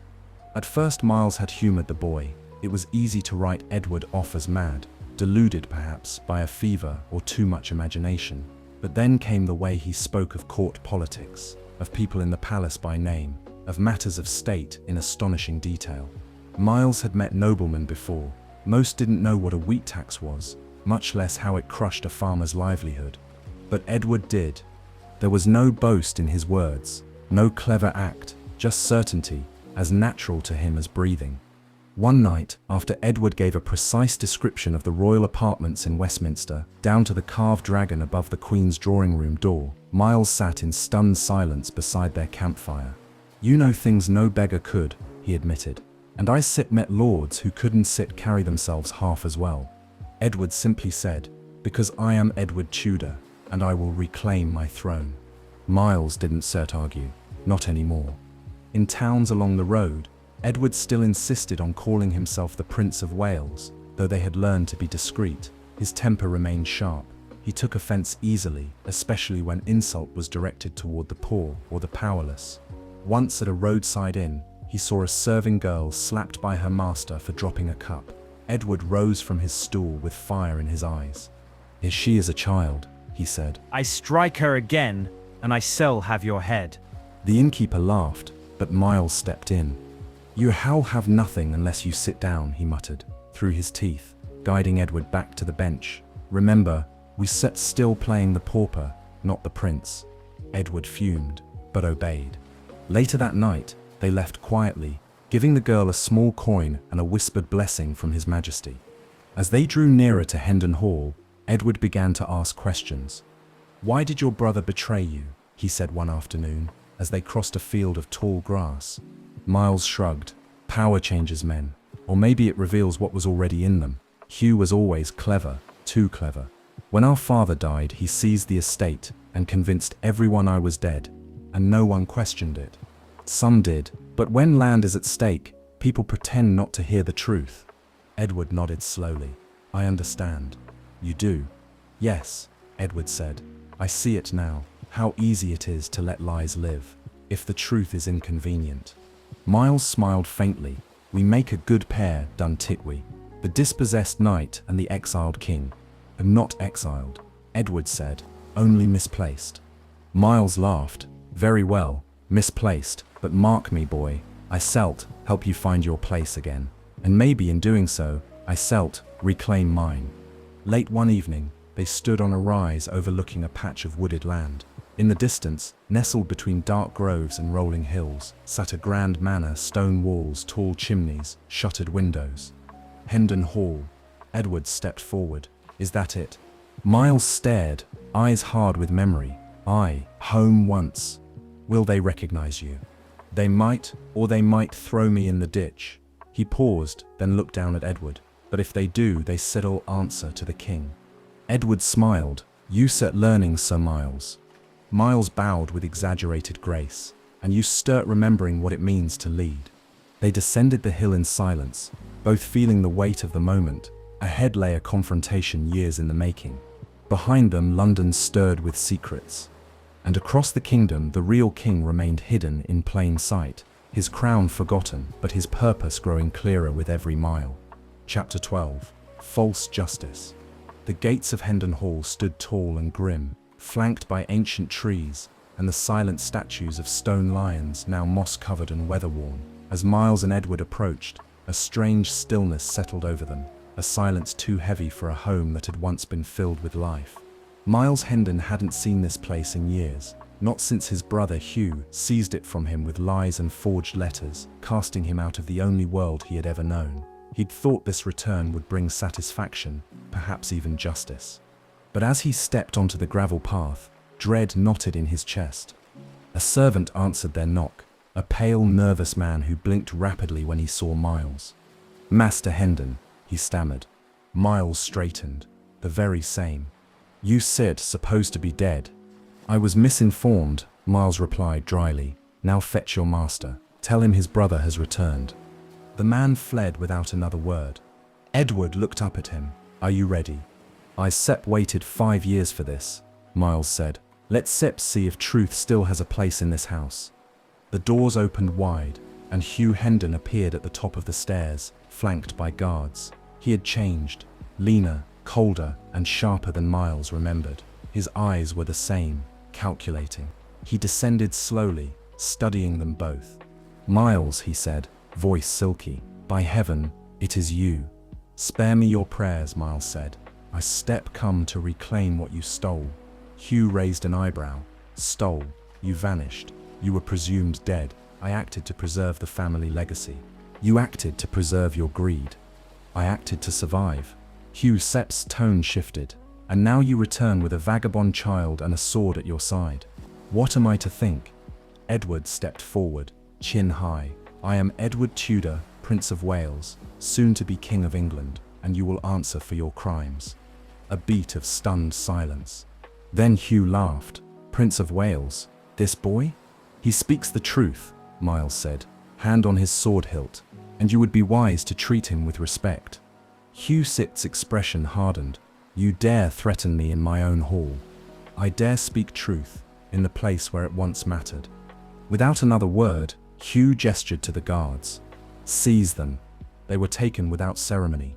At first Miles had humored the boy. It was easy to write Edward off as mad, deluded perhaps by a fever or too much imagination. But then came the way he spoke of court politics, of people in the palace by name, of matters of state in astonishing detail. Miles had met noblemen before. Most didn't know what a wheat tax was, much less how it crushed a farmer's livelihood. But Edward did. There was no boast in his words, no clever act, just certainty, as natural to him as breathing. One night, after Edward gave a precise description of the royal apartments in Westminster, down to the carved dragon above the Queen's drawing-room door, Miles sat in stunned silence beside their campfire. "You know things no beggar could," he admitted. "And I met lords who couldn't carry themselves half as well." Edward simply said, "Because I am Edward Tudor, and I will reclaim my throne." Miles didn't argue, not anymore. In towns along the road, Edward still insisted on calling himself the Prince of Wales, though they had learned to be discreet. His temper remained sharp. He took offense easily, especially when insult was directed toward the poor or the powerless. Once at a roadside inn, he saw a serving girl slapped by her master for dropping a cup. Edward rose from his stool with fire in his eyes. "She is a child," he said. "I strike her again, and I shall have your head." The innkeeper laughed, but Miles stepped in. "You'll have nothing unless you sit down," he muttered, through his teeth, guiding Edward back to the bench. "Remember, we sat still playing the pauper, not the prince." Edward fumed, but obeyed. Later that night, they left quietly, giving the girl a small coin and a whispered blessing from His Majesty. As they drew nearer to Hendon Hall, Edward began to ask questions. "Why did your brother betray you?" he said one afternoon, as they crossed a field of tall grass. Miles shrugged. "Power changes men. Or maybe it reveals what was already in them. Hugh was always clever, too clever. When our father died, he seized the estate and convinced everyone I was dead, and no one questioned it. Some did, but when land is at stake, people pretend not to hear the truth." Edward nodded slowly. "I understand." "You do?" "Yes," Edward said. "I see it now, how easy it is to let lies live, if the truth is inconvenient." Miles smiled faintly. "We make a good pair, didn't we? The dispossessed knight and the exiled king." "Not exiled," Edward said, "only misplaced." Miles laughed. "Very well, misplaced, but mark me, boy, I shalt help you find your place again. And maybe in doing so, I shalt reclaim mine." Late one evening, they stood on a rise overlooking a patch of wooded land. In the distance, nestled between dark groves and rolling hills, sat a grand manor: stone walls, tall chimneys, shuttered windows. "Hendon Hall." Edward stepped forward. "Is that it?" Miles stared, eyes hard with memory. "Aye, home once." "Will they recognize you?" "They might, or they might throw me in the ditch." He paused, then looked down at Edward. "But if they do, they said'll answer to the king." Edward smiled. "You set learning, Sir Miles." Miles bowed with exaggerated grace. "And you start remembering what it means to lead." They descended the hill in silence, both feeling the weight of the moment. Ahead lay a confrontation years in the making. Behind them, London stirred with secrets. And across the kingdom, the real king remained hidden in plain sight. his crown forgotten, but his purpose growing clearer with every mile. Chapter 12. False Justice. The gates of Hendon Hall stood tall and grim, flanked by ancient trees and the silent statues of stone lions now moss-covered and weather-worn. As Miles and Edward approached, a strange stillness settled over them, a silence too heavy for a home that had once been filled with life. Miles Hendon hadn't seen this place in years, not since his brother Hugh seized it from him with lies and forged letters, casting him out of the only world he had ever known. He'd thought this return would bring satisfaction, perhaps even justice. But as he stepped onto the gravel path, dread knotted in his chest. A servant answered their knock, a pale, nervous man who blinked rapidly when he saw Miles. "Master Hendon," he stammered. Miles straightened. "The very same. You said supposed to be dead." "I was misinformed," Miles replied dryly. "Now fetch your master. Tell him his brother has returned." The man fled without another word. Edward looked up at him. "Are you ready?" "I Sepp waited 5 years for this," Miles said. "Let Sepp see if truth still has a place in this house." The doors opened wide, and Hugh Hendon appeared at the top of the stairs, flanked by guards. He had changed, leaner, colder, and sharper than Miles remembered. His eyes were the same, calculating. He descended slowly, studying them both. "Miles," he said, voice silky. "By heaven, it is you." "Spare me your prayers," Miles said. "I step come to reclaim what you stole." Hugh raised an eyebrow. "Stole? You vanished. You were presumed dead. I acted to preserve the family legacy. You acted to preserve your greed. I acted to survive." Hugh Sepp's tone shifted. "And now you return with a vagabond child and a sword at your side. What am I to think?" Edward stepped forward, chin high. "I am Edward Tudor, Prince of Wales, soon to be King of England, and you will answer for your crimes." A beat of stunned silence. Then Hugh laughed. "Prince of Wales? This boy?" "He speaks the truth," Miles said, hand on his sword hilt, "and you would be wise to treat him with respect." Hugh Sepp's expression hardened. "You dare threaten me in my own hall." "I dare speak truth, in the place where it once mattered." Without another word, Hugh gestured to the guards. "Seize them." They were taken without ceremony.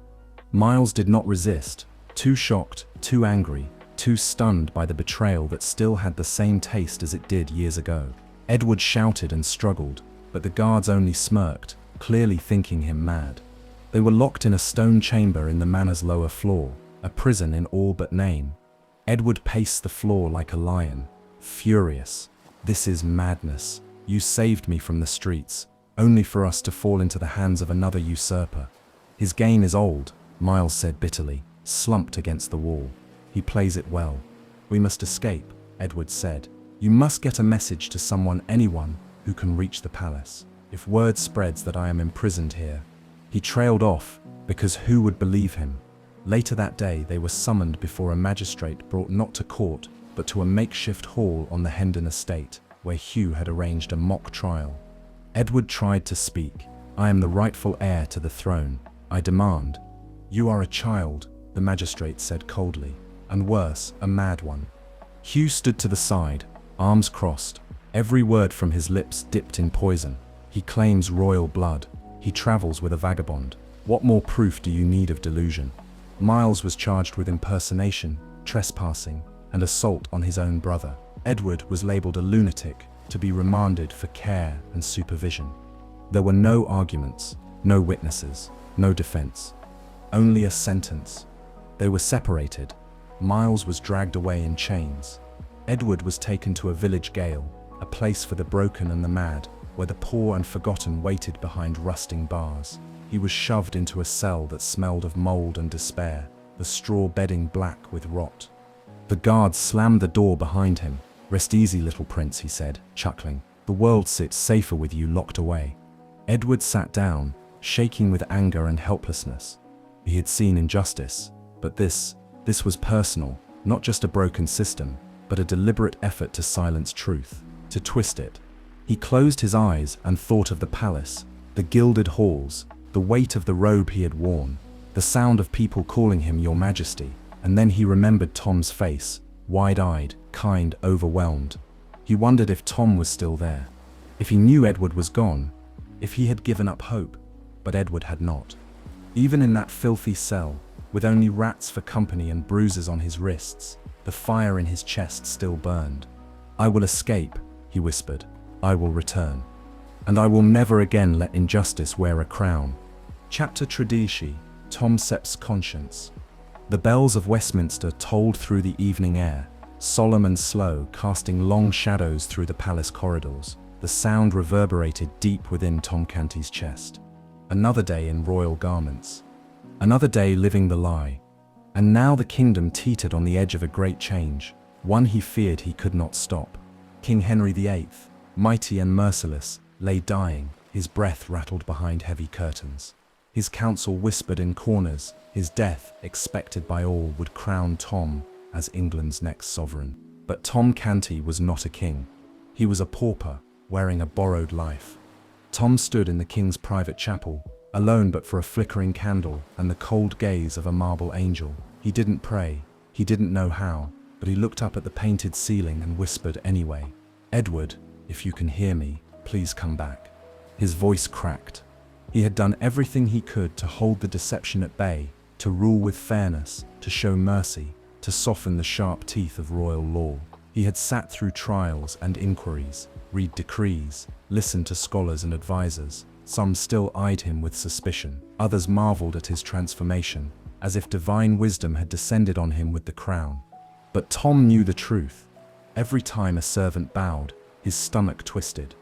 Miles did not resist, too shocked, too angry, too stunned by the betrayal that still had the same taste as it did years ago. Edward shouted and struggled, but the guards only smirked, clearly thinking him mad. They were locked in a stone chamber in the manor's lower floor, a prison in all but name. Edward paced the floor like a lion, furious. "This is madness. You saved me from the streets, only for us to fall into the hands of another usurper." "His game is old," Miles said bitterly, slumped against the wall. "He plays it well." "We must escape," Edward said. "You must get a message to anyone who can reach the palace. If word spreads that I am imprisoned here." He trailed off, because who would believe him? Later that day they were summoned before a magistrate brought not to court, but to a makeshift hall on the Hendon estate, where Hugh had arranged a mock trial. Edward tried to speak. "I am the rightful heir to the throne. I demand." "You are a child," the magistrate said coldly, "and worse, a mad one." Hugh stood to the side, arms crossed, every word from his lips dipped in poison. "He claims royal blood. He travels with a vagabond. What more proof do you need of delusion?" Miles was charged with impersonation, trespassing, and assault on his own brother. Edward was labeled a lunatic, to be remanded for care and supervision. There were no arguments, no witnesses, no defense. Only a sentence. They were separated. Miles was dragged away in chains. Edward was taken to a village gaol, a place for the broken and the mad, where the poor and forgotten waited behind rusting bars. He was shoved into a cell that smelled of mold and despair, the straw bedding black with rot. The guards slammed the door behind him. "Rest easy, little prince," he said, chuckling. "The world sits safer with you locked away." Edward sat down, shaking with anger and helplessness. He had seen injustice, but this was personal, not just a broken system, but a deliberate effort to silence truth, to twist it. He closed his eyes and thought of the palace, the gilded halls, the weight of the robe he had worn, the sound of people calling him Your Majesty, and then he remembered Tom's face, wide-eyed, kind, overwhelmed. He wondered if Tom was still there. If he knew Edward was gone, if he had given up hope, but Edward had not. Even in that filthy cell, with only rats for company and bruises on his wrists, the fire in his chest still burned. "I will escape," he whispered. "I will return. And I will never again let injustice wear a crown." Chapter Tradishi, Tom Sepp's Conscience. The bells of Westminster tolled through the evening air, solemn and slow, casting long shadows through the palace corridors. The sound reverberated deep within Tom Canty's chest. Another day in royal garments. Another day living the lie. And now the kingdom teetered on the edge of a great change, one he feared he could not stop. King Henry VIII, mighty and merciless, lay dying, his breath rattled behind heavy curtains. His council whispered in corners, his death, expected by all, would crown Tom as England's next sovereign. But Tom Canty was not a king. He was a pauper, wearing a borrowed life. Tom stood in the king's private chapel, alone but for a flickering candle and the cold gaze of a marble angel. He didn't pray, he didn't know how, but he looked up at the painted ceiling and whispered anyway, "Edward, if you can hear me, please come back." His voice cracked. He had done everything he could to hold the deception at bay, to rule with fairness, to show mercy, to soften the sharp teeth of royal law. He had sat through trials and inquiries, read decrees, listened to scholars and advisors. Some still eyed him with suspicion, others marveled at his transformation, as if divine wisdom had descended on him with the crown. But Tom knew the truth. Every time a servant bowed, his stomach twisted.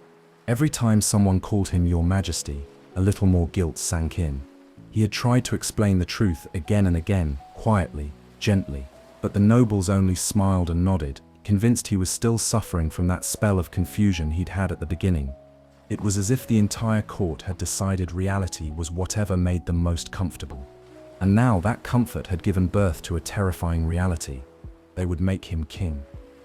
Every time someone called him Your Majesty, a little more guilt sank in. He had tried to explain the truth again and again, quietly, gently, but the nobles only smiled and nodded, convinced he was still suffering from that spell of confusion he'd had at the beginning. It was as if the entire court had decided reality was whatever made them most comfortable. And now that comfort had given birth to a terrifying reality. They would make him king.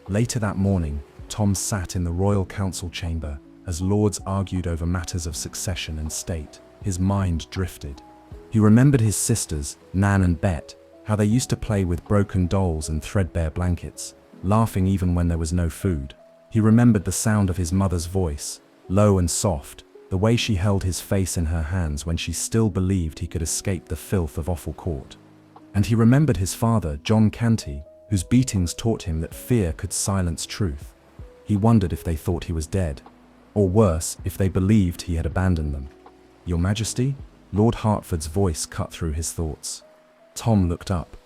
Later that morning, Tom sat in the royal council chamber as lords argued over matters of succession and state. His mind drifted. He remembered his sisters, Nan and Bet, how they used to play with broken dolls and threadbare blankets, laughing even when there was no food. He remembered the sound of his mother's voice, low and soft, the way she held his face in her hands when she still believed he could escape the filth of Offal Court. And he remembered his father, John Canty, whose beatings taught him that fear could silence truth. He wondered if they thought he was dead, or worse, if they believed he had abandoned them. "Your Majesty?" Lord Hertford's voice cut through his thoughts. Tom looked up.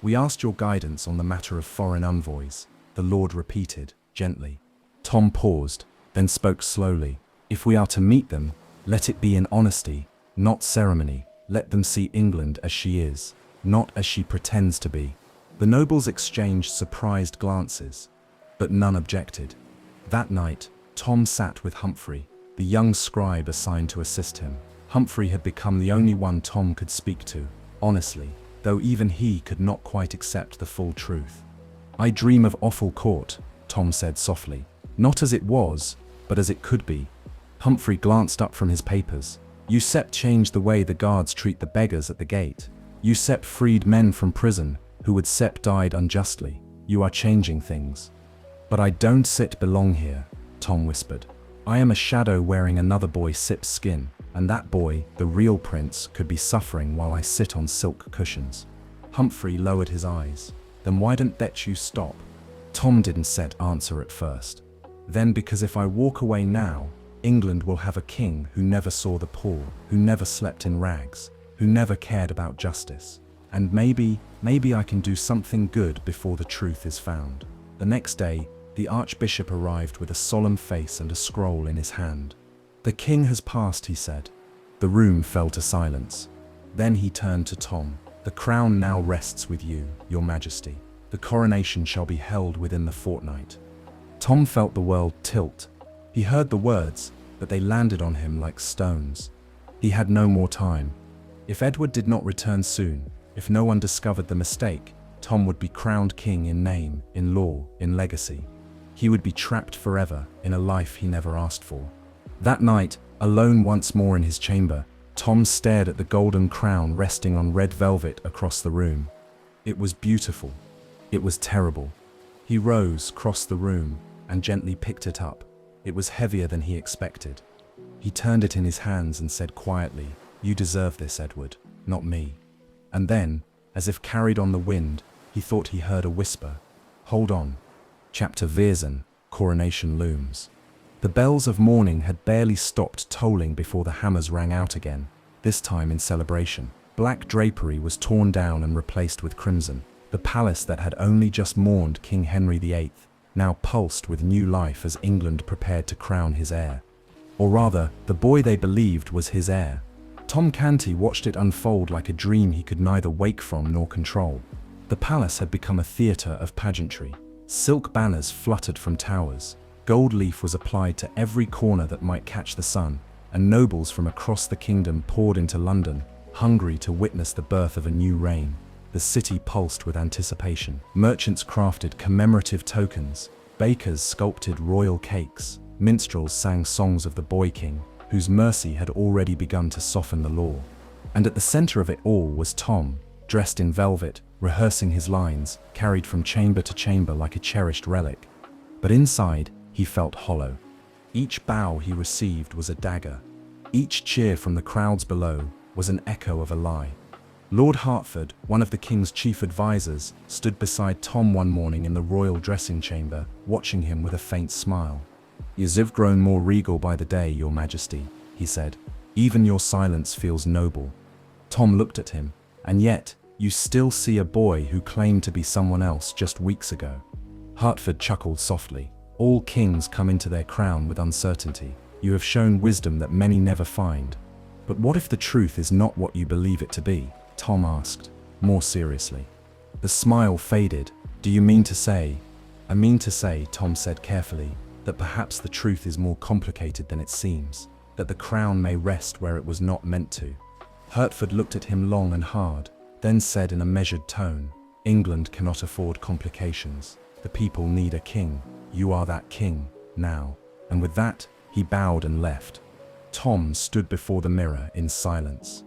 "We asked your guidance on the matter of foreign envoys," the Lord repeated, gently. Tom paused, then spoke slowly. "If we are to meet them, let it be in honesty, not ceremony. Let them see England as she is, not as she pretends to be." The nobles exchanged surprised glances, but none objected. That night, Tom sat with Humphrey, the young scribe assigned to assist him. Humphrey had become the only one Tom could speak to, honestly, though even he could not quite accept the full truth. "I dream of Offal Court," Tom said softly, "not as it was, but as it could be." Humphrey glanced up from his papers. "You Sepp changed the way the guards treat the beggars at the gate. You Sepp freed men from prison who would Sepp died unjustly. You are changing things." "But I don't sit belong here," Tom whispered. "I am a shadow wearing another boy Sip's skin, and that boy, the real prince, could be suffering while I sit on silk cushions." Humphrey lowered his eyes. "Then why don't that you stop?" Tom didn't set answer at first. "Then because if I walk away now, England will have a king who never saw the poor, who never slept in rags, who never cared about justice. And maybe I can do something good before the truth is found." The next day, the Archbishop arrived with a solemn face and a scroll in his hand. "The king has passed," he said. The room fell to silence. Then he turned to Tom. "The crown now rests with you, Your Majesty. The coronation shall be held within the fortnight." Tom felt the world tilt. He heard the words, but they landed on him like stones. He had no more time. If Edward did not return soon, if no one discovered the mistake, Tom would be crowned king in name, in law, in legacy. He would be trapped forever in a life he never asked for. That night, alone once more in his chamber, Tom stared at the golden crown resting on red velvet across the room. It was beautiful. It was terrible. He rose, crossed the room, and gently picked it up. It was heavier than he expected. He turned it in his hands and said quietly, "You deserve this, Edward, not me." And then, as if carried on the wind, he thought he heard a whisper. "Hold on. Chapter Vierzen, coronation looms." The bells of morning had barely stopped tolling before the hammers rang out again, this time in celebration. Black drapery was torn down and replaced with crimson. The palace that had only just mourned King Henry VIII now pulsed with new life as England prepared to crown his heir. Or rather, the boy they believed was his heir. Tom Canty watched it unfold like a dream he could neither wake from nor control. The palace had become a theatre of pageantry. Silk banners fluttered from towers. Gold leaf was applied to every corner that might catch the sun, and nobles from across the kingdom poured into London, hungry to witness the birth of a new reign. The city pulsed with anticipation. Merchants crafted commemorative tokens, bakers sculpted royal cakes, minstrels sang songs of the boy king, whose mercy had already begun to soften the law. And at the center of it all was Tom, dressed in velvet, rehearsing his lines, carried from chamber to chamber like a cherished relic. But inside, he felt hollow. Each bow he received was a dagger. Each cheer from the crowds below was an echo of a lie. Lord Hertford, one of the king's chief advisors, stood beside Tom one morning in the royal dressing chamber, watching him with a faint smile. "You've grown more regal by the day, Your Majesty," he said. "Even your silence feels noble." Tom looked at him. "And yet, you still see a boy who claimed to be someone else just weeks ago." Hertford chuckled softly. "All kings come into their crown with uncertainty. You have shown wisdom that many never find. But what if the truth is not what you believe it to be?" Tom asked, more seriously. The smile faded. "Do you mean to say?" "I mean to say," Tom said carefully, "that perhaps the truth is more complicated than it seems, that the crown may rest where it was not meant to." Hertford looked at him long and hard, then said in a measured tone, "England cannot afford complications. The people need a king. You are that king, now." And with that, he bowed and left. Tom stood before the mirror in silence.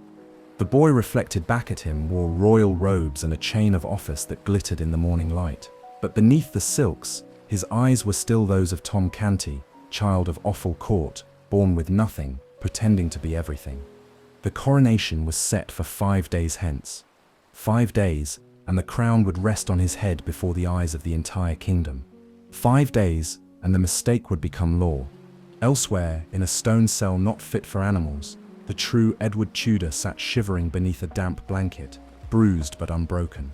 The boy reflected back at him wore royal robes and a chain of office that glittered in the morning light. But beneath the silks, his eyes were still those of Tom Canty, child of Offal Court, born with nothing, pretending to be everything. The coronation was set for 5 days hence. 5 days, and the crown would rest on his head before the eyes of the entire kingdom. 5 days, and the mistake would become law. Elsewhere, in a stone cell not fit for animals, the true Edward Tudor sat shivering beneath a damp blanket, bruised but unbroken.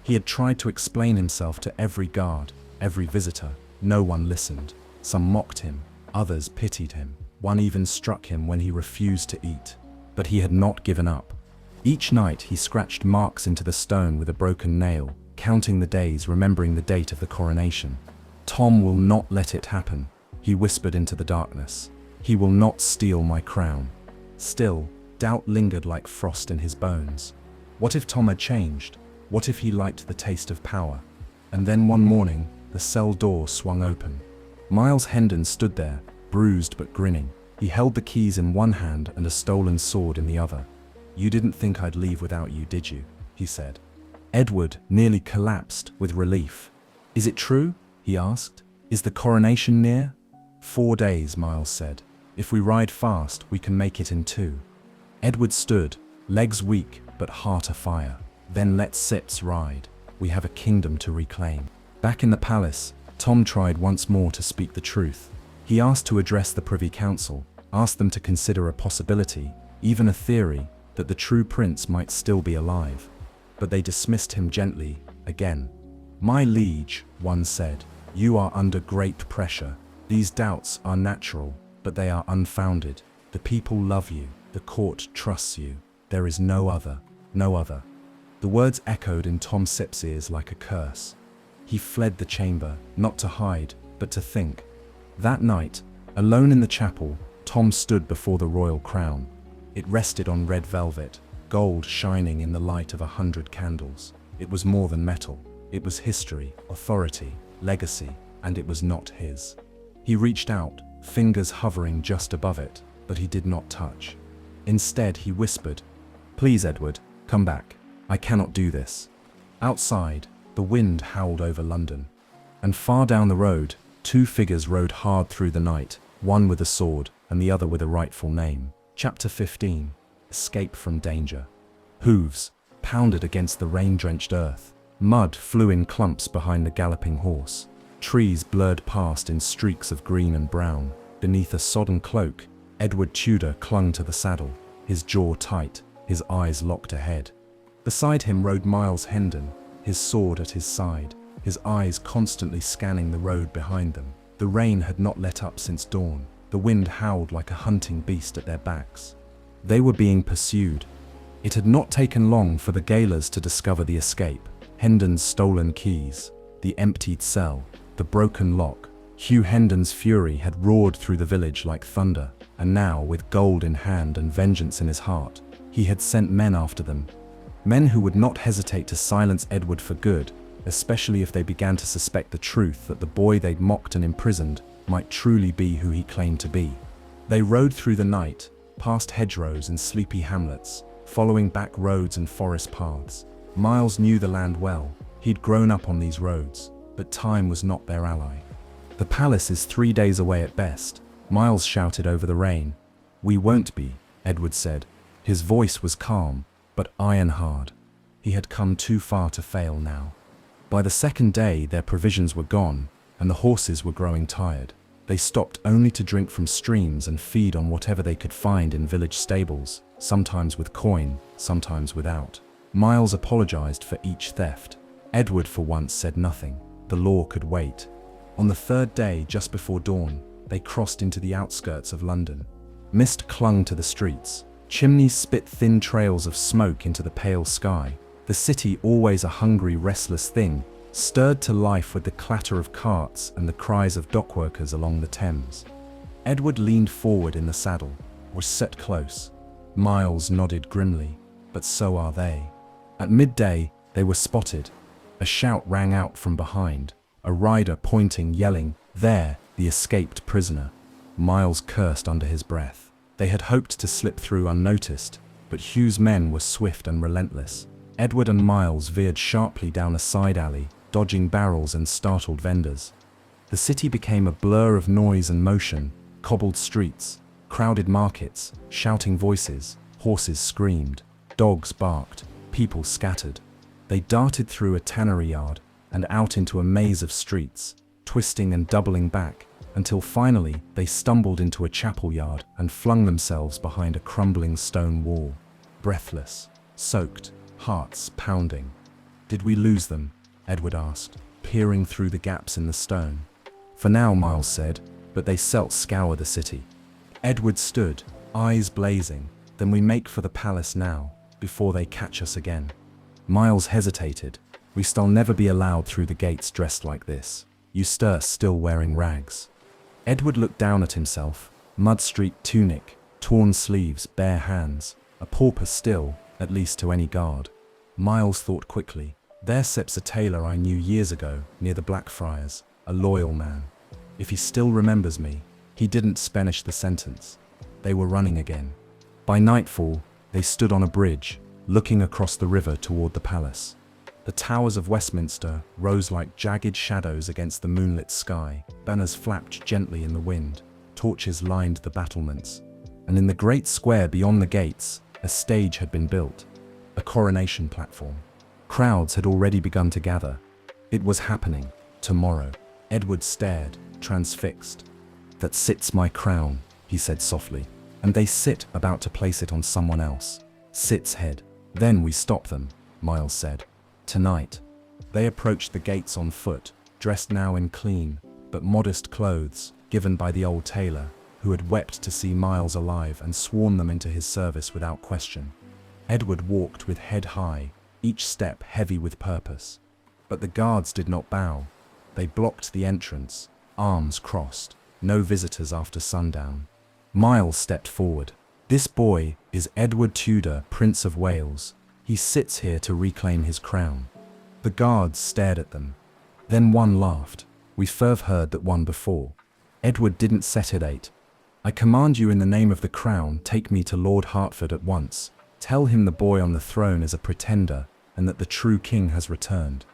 He had tried to explain himself to every guard, every visitor. No one listened. Some mocked him, others pitied him. One even struck him when he refused to eat. But he had not given up. Each night he scratched marks into the stone with a broken nail, counting the days, remembering the date of the coronation. "Tom will not let it happen," he whispered into the darkness. "He will not steal my crown." Still, doubt lingered like frost in his bones. What if Tom had changed? What if he liked the taste of power? And then one morning, the cell door swung open. Miles Hendon stood there, bruised but grinning. He held the keys in one hand and a stolen sword in the other. "You didn't think I'd leave without you, did you?" he said. Edward nearly collapsed with relief. "Is it true?" he asked. "Is the coronation near?" 4 days, Miles said. "If we ride fast, we can make it in 2. Edward stood, legs weak but heart afire. "Then let's sit ride. We have a kingdom to reclaim." Back in the palace, Tom tried once more to speak the truth. He asked to address the Privy Council, asked them to consider a possibility, even a theory, that the true prince might still be alive. But they dismissed him gently, again. "My liege," one said, "you are under great pressure. These doubts are natural, but they are unfounded. The people love you, the court trusts you. There is no other, no other." The words echoed in Tom Sip's ears like a curse. He fled the chamber, not to hide, but to think. That night, alone in the chapel, Tom stood before the royal crown. It rested on red velvet, gold shining in the light of 100 candles. It was more than metal. It was history, authority, legacy, and it was not his. He reached out, fingers hovering just above it, but he did not touch. Instead, he whispered, "Please, Edward, come back. I cannot do this." Outside, the wind howled over London. And far down the road, 2 figures rode hard through the night, one with a sword, and the other with a rightful name. Chapter 15. Escape from danger. Hooves pounded against the rain-drenched earth. Mud flew in clumps behind the galloping horse. Trees blurred past in streaks of green and brown. Beneath a sodden cloak, Edward Tudor clung to the saddle, his jaw tight, his eyes locked ahead. Beside him rode Miles Hendon, his sword at his side, his eyes constantly scanning the road behind them. The rain had not let up since dawn. The wind howled like a hunting beast at their backs. They were being pursued. It had not taken long for the gaolers to discover the escape. Hendon's stolen keys, the emptied cell, the broken lock. Hugh Hendon's fury had roared through the village like thunder, and now, with gold in hand and vengeance in his heart, he had sent men after them. Men who would not hesitate to silence Edward for good, especially if they began to suspect the truth that the boy they'd mocked and imprisoned might truly be who he claimed to be. They rode through the night, past hedgerows and sleepy hamlets, following back roads and forest paths. Miles knew the land well. He'd grown up on these roads, but time was not their ally. "The palace is 3 days away at best," Miles shouted over the rain. "We won't be," Edward said. His voice was calm, but iron hard. He had come too far to fail now. By the second day, their provisions were gone, and the horses were growing tired. They stopped only to drink from streams and feed on whatever they could find in village stables, sometimes with coin, sometimes without. Miles apologized for each theft. Edward for once said nothing. The law could wait. On the third day, just before dawn, they crossed into the outskirts of London. Mist clung to the streets. Chimneys spit thin trails of smoke into the pale sky. The city, always a hungry, restless thing, stirred to life with the clatter of carts and the cries of dockworkers along the Thames. Edward leaned forward in the saddle, was set close. Miles nodded grimly, but so are they. At midday, they were spotted. A shout rang out from behind, a rider pointing, yelling, "There, the escaped prisoner." Miles cursed under his breath. They had hoped to slip through unnoticed, but Hugh's men were swift and relentless. Edward and Miles veered sharply down a side alley, dodging barrels and startled vendors. The city became a blur of noise and motion, cobbled streets, crowded markets, shouting voices, horses screamed, dogs barked, people scattered. They darted through a tannery yard and out into a maze of streets, twisting and doubling back, until finally they stumbled into a chapel yard and flung themselves behind a crumbling stone wall. Breathless, soaked, hearts pounding. "Did we lose them?" Edward asked, peering through the gaps in the stone. "For now," Miles said, "but they scour the city." Edward stood, eyes blazing. "Then we make for the palace now, before they catch us again." Miles hesitated. "We shall never be allowed through the gates dressed like this. You still wearing rags." Edward looked down at himself. Mud-streaked tunic, torn sleeves, bare hands. A pauper still, at least to any guard. Miles thought quickly. "There sits a tailor I knew years ago, near the Blackfriars, a loyal man. If he still remembers me." He didn't finish the sentence. They were running again. By nightfall, they stood on a bridge, looking across the river toward the palace. The towers of Westminster rose like jagged shadows against the moonlit sky. Banners flapped gently in the wind. Torches lined the battlements. And in the great square beyond the gates, a stage had been built. A coronation platform. Crowds had already begun to gather. It was happening. Tomorrow. Edward stared, transfixed. "That sits my crown," he said softly. "And they sit about to place it on someone else. Sit's head. Then we stop them," Miles said. "Tonight." They approached the gates on foot, dressed now in clean, but modest clothes, given by the old tailor, who had wept to see Miles alive and sworn them into his service without question. Edward walked with head high, each step heavy with purpose. But the guards did not bow. They blocked the entrance, arms crossed. No visitors after sundown. Miles stepped forward. "This boy is Edward Tudor, Prince of Wales. He sits here to reclaim his crown." The guards stared at them. Then one laughed. "We've heard that one before." Edward didn't hesitate. "I command you in the name of the crown, take me to Lord Hertford at once. Tell him the boy on the throne is a pretender and that the true king has returned."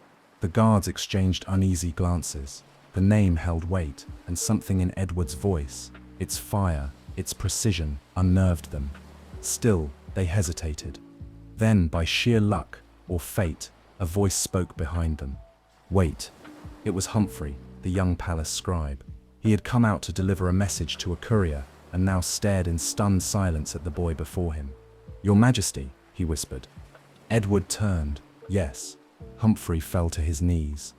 The guards exchanged uneasy glances. The name held weight, and something in Edward's voice, its fire, Its precision unnerved them. Still, they hesitated. Then, by sheer luck, or fate, a voice spoke behind them. Wait. It was Humphrey, the young palace scribe. He had come out to deliver a message to a courier, and now stared in stunned silence at the boy before him. Your Majesty, he whispered. Edward turned. Yes. Humphrey fell to his knees.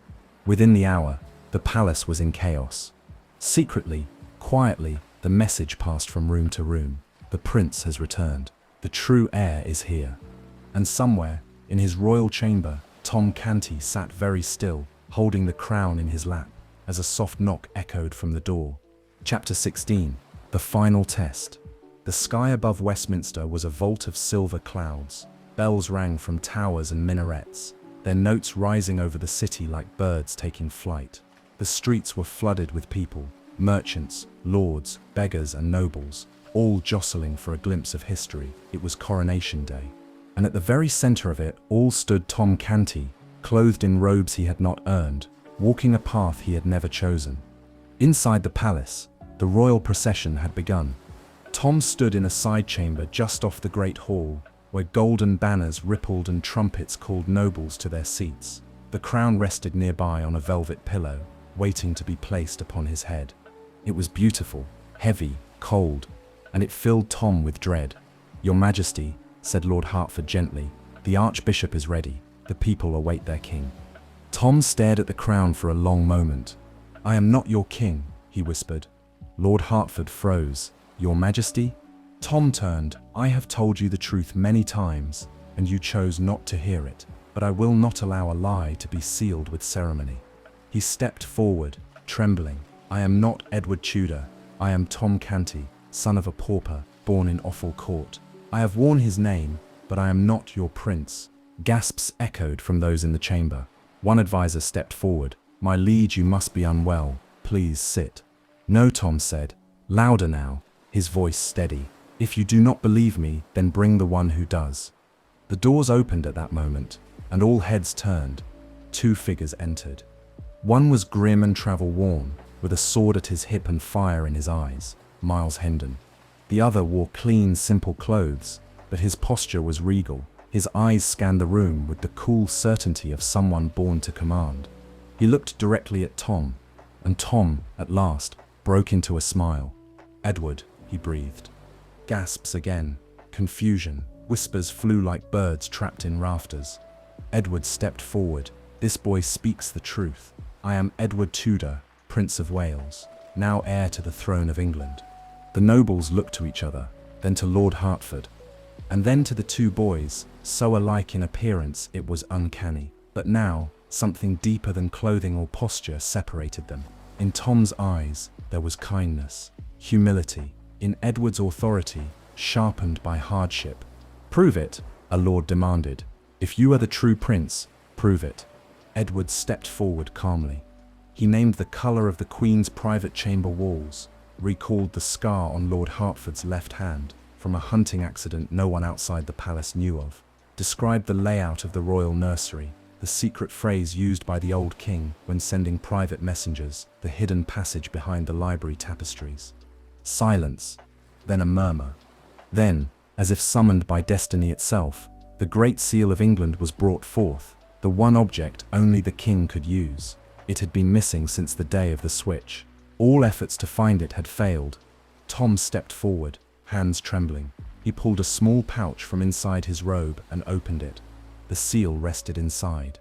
Within the hour, the palace was in chaos. Secretly, quietly, the message passed from room to room. The prince has returned. The true heir is here. And somewhere, in his royal chamber, Tom Canty sat very still, holding the crown in his lap, as a soft knock echoed from the door. Chapter 16. The Final Test. The sky above Westminster was a vault of silver clouds. Bells rang from towers and minarets, their notes rising over the city like birds taking flight. The streets were flooded with people, merchants, lords, beggars and nobles, all jostling for a glimpse of history. It was Coronation Day. And at the very center of it all stood Tom Canty, clothed in robes he had not earned, walking a path he had never chosen. Inside the palace, the royal procession had begun. Tom stood in a side chamber just off the great hall, where golden banners rippled and trumpets called nobles to their seats. The crown rested nearby on a velvet pillow, waiting to be placed upon his head. It was beautiful, heavy, cold, and it filled Tom with dread. Your Majesty, said Lord Hertford gently, the Archbishop is ready. The people await their king. Tom stared at the crown for a long moment. I am not your king, he whispered. Lord Hertford froze. Your Majesty? Tom turned. I have told you the truth many times, and you chose not to hear it, but I will not allow a lie to be sealed with ceremony. He stepped forward, trembling. I am not Edward Tudor. I am Tom Canty, son of a pauper, born in Offal Court. I have worn his name, but I am not your prince. Gasps echoed from those in the chamber. One advisor stepped forward. My liege, you must be unwell. Please sit. No, Tom said. Louder now, his voice steady. If you do not believe me, then bring the one who does. The doors opened at that moment, and all heads turned. Two figures entered. One was grim and travel-worn, with a sword at his hip and fire in his eyes, Miles Hendon. The other wore clean, simple clothes, but his posture was regal. His eyes scanned the room with the cool certainty of someone born to command. He looked directly at Tom, and Tom, at last, broke into a smile. Edward, he breathed. Gasps again. Confusion. Whispers flew like birds trapped in rafters. Edward stepped forward. This boy speaks the truth. I am Edward Tudor, Prince of Wales, now heir to the throne of England. The nobles looked to each other, then to Lord Hertford, and then to the two boys, so alike in appearance it was uncanny. But now, something deeper than clothing or posture separated them. In Tom's eyes, there was kindness, humility. In Edward's authority, sharpened by hardship. Prove it, a lord demanded. If you are the true prince, prove it. Edward stepped forward calmly. He named the color of the Queen's private chamber walls, recalled the scar on Lord Hertford's left hand from a hunting accident no one outside the palace knew of, described the layout of the royal nursery, the secret phrase used by the old king when sending private messengers, the hidden passage behind the library tapestries. Silence, then a murmur. Then, as if summoned by destiny itself, the Great Seal of England was brought forth, the one object only the king could use. It had been missing since the day of the switch. All efforts to find it had failed. Tom stepped forward, hands trembling. He pulled a small pouch from inside his robe and opened it. The seal rested inside.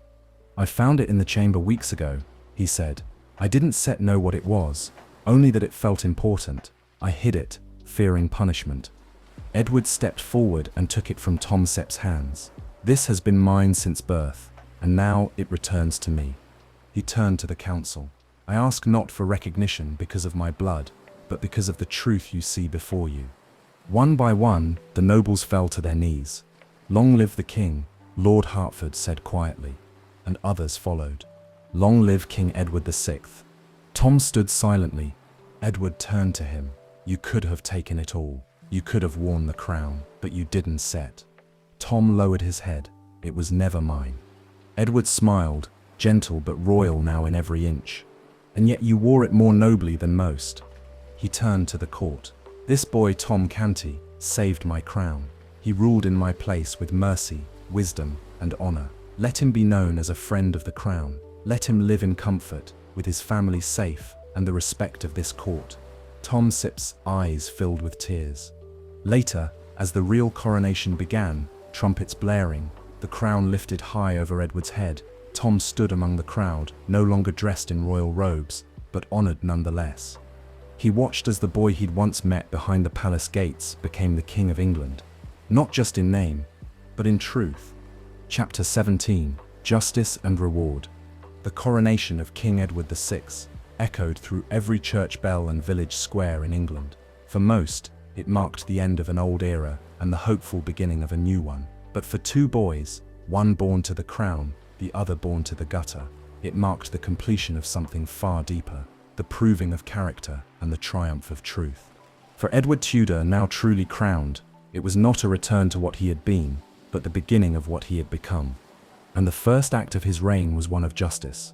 I found it in the chamber weeks ago, he said. I didn't know what it was, only that it felt important. I hid it, fearing punishment. Edward stepped forward and took it from Tom Sepp's hands. This has been mine since birth, and now it returns to me. He turned to the council. I ask not for recognition because of my blood, but because of the truth you see before you. One by one, the nobles fell to their knees. Long live the king, Lord Hertford said quietly, and others followed. Long live King Edward VI. Tom stood silently. Edward turned to him. You could have taken it all. You could have worn the crown, but you didn't set. Tom lowered his head. It was never mine. Edward smiled, gentle but royal now in every inch. And yet you wore it more nobly than most. He turned to the court. This boy Tom Canty saved my crown. He ruled in my place with mercy, wisdom, and honor. Let him be known as a friend of the crown. Let him live in comfort, with his family safe, and the respect of this court." Tom Sip's eyes filled with tears. Later, as the real coronation began, trumpets blaring, the crown lifted high over Edward's head, Tom stood among the crowd, no longer dressed in royal robes, but honored nonetheless. He watched as the boy he'd once met behind the palace gates became the King of England, not just in name, but in truth. Chapter 17, Justice and Reward. The coronation of King Edward VI echoed through every church bell and village square in England. For most, it marked the end of an old era and the hopeful beginning of a new one. But for two boys, one born to the crown, the other born to the gutter, it marked the completion of something far deeper, the proving of character and the triumph of truth. For Edward Tudor, now truly crowned, it was not a return to what he had been, but the beginning of what he had become. And the first act of his reign was one of justice.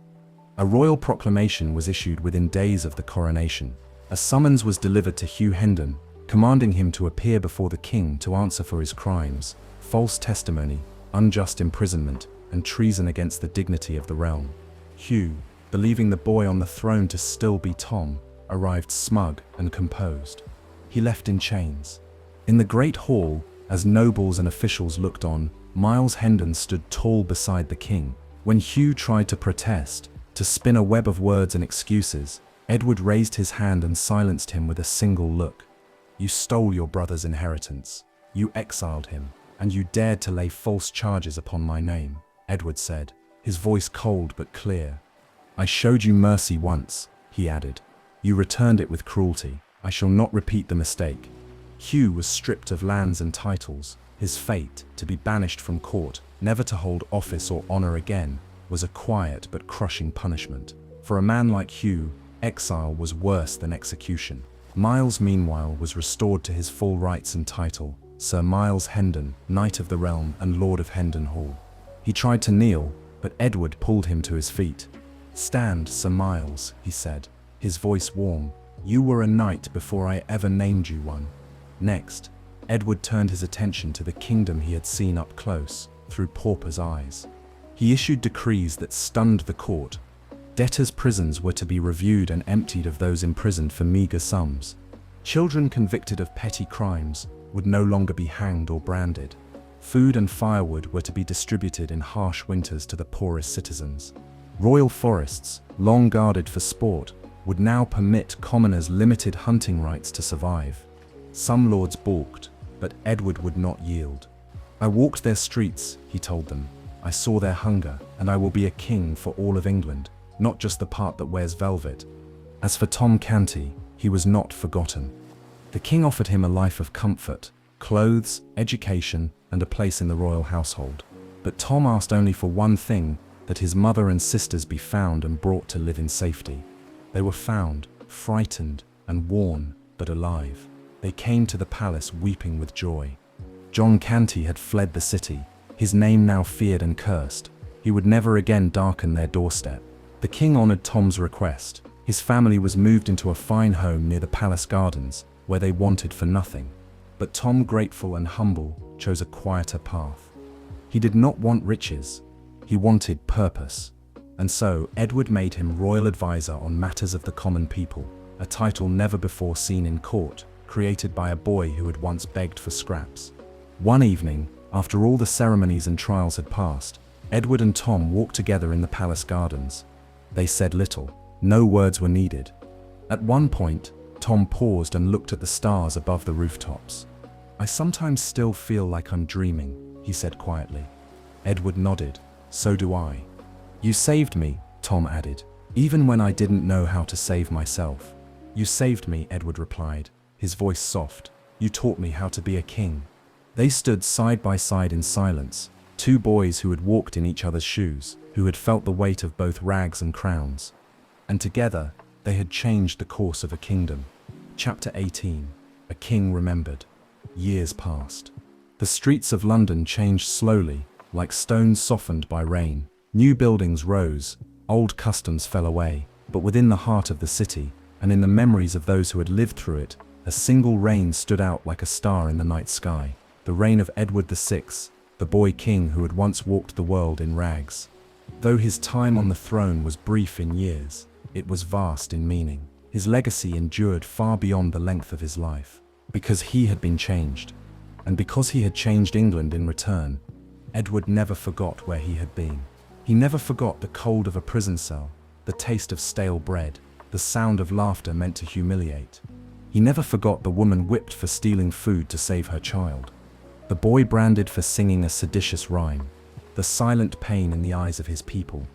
A royal proclamation was issued within days of the coronation. A summons was delivered to Hugh Hendon, commanding him to appear before the king to answer for his crimes, false testimony, unjust imprisonment, and treason against the dignity of the realm. Hugh, believing the boy on the throne to still be Tom, arrived smug and composed. He left in chains. In the great hall, as nobles and officials looked on, Miles Hendon stood tall beside the king. When Hugh tried to protest, to spin a web of words and excuses, Edward raised his hand and silenced him with a single look. "You stole your brother's inheritance. You exiled him, and you dared to lay false charges upon my name," Edward said, his voice cold but clear. "I showed you mercy once," he added. "You returned it with cruelty. I shall not repeat the mistake." Hugh was stripped of lands and titles. His fate, to be banished from court, never to hold office or honor again, was a quiet but crushing punishment. For a man like Hugh, exile was worse than execution. Miles, meanwhile, was restored to his full rights and title, Sir Miles Hendon, Knight of the Realm and Lord of Hendon Hall. He tried to kneel, but Edward pulled him to his feet. "Stand, Sir Miles," he said, his voice warm. "You were a knight before I ever named you one." Next, Edward turned his attention to the kingdom he had seen up close, through Pauper's eyes. He issued decrees that stunned the court. Debtors' prisons were to be reviewed and emptied of those imprisoned for meager sums. Children convicted of petty crimes would no longer be hanged or branded. Food and firewood were to be distributed in harsh winters to the poorest citizens. Royal forests, long guarded for sport, would now permit commoners limited hunting rights to survive. Some lords balked, but Edward would not yield. "I walked their streets," he told them. "I saw their hunger, and I will be a king for all of England, not just the part that wears velvet." As for Tom Canty, he was not forgotten. The king offered him a life of comfort, clothes, education, and a place in the royal household. But Tom asked only for one thing, that his mother and sisters be found and brought to live in safety. They were found, frightened and worn, but alive. They came to the palace weeping with joy. John Canty had fled the city, his name now feared and cursed. He would never again darken their doorstep. The king honored Tom's request. His family was moved into a fine home near the palace gardens, where they wanted for nothing. But Tom, grateful and humble, chose a quieter path. He did not want riches, he wanted purpose. And so Edward made him royal advisor on matters of the common people, a title never before seen in court, created by a boy who had once begged for scraps. One evening, after all the ceremonies and trials had passed, Edward and Tom walked together in the palace gardens. They said little, no words were needed. At one point, Tom paused and looked at the stars above the rooftops. "I sometimes still feel like I'm dreaming," he said quietly. Edward nodded. "So do I." "You saved me," Tom added, "even when I didn't know how to save myself." "You saved me," Edward replied, his voice soft. "You taught me how to be a king." They stood side by side in silence, two boys who had walked in each other's shoes, who had felt the weight of both rags and crowns. And together, they had changed the course of a kingdom. Chapter 18. A King Remembered. Years passed. The streets of London changed slowly, like stones softened by rain. New buildings rose, old customs fell away, but within the heart of the city, and in the memories of those who had lived through it, A single reign stood out like a star in the night sky. The reign of Edward VI, the boy king who had once walked the world in rags. Though his time on the throne was brief in years, it was vast in meaning. His legacy endured far beyond the length of his life. Because he had been changed, and because he had changed England in return, Edward never forgot where he had been. He never forgot the cold of a prison cell, the taste of stale bread, the sound of laughter meant to humiliate. He never forgot the woman whipped for stealing food to save her child, the boy branded for singing a seditious rhyme, the silent pain in the eyes of his people.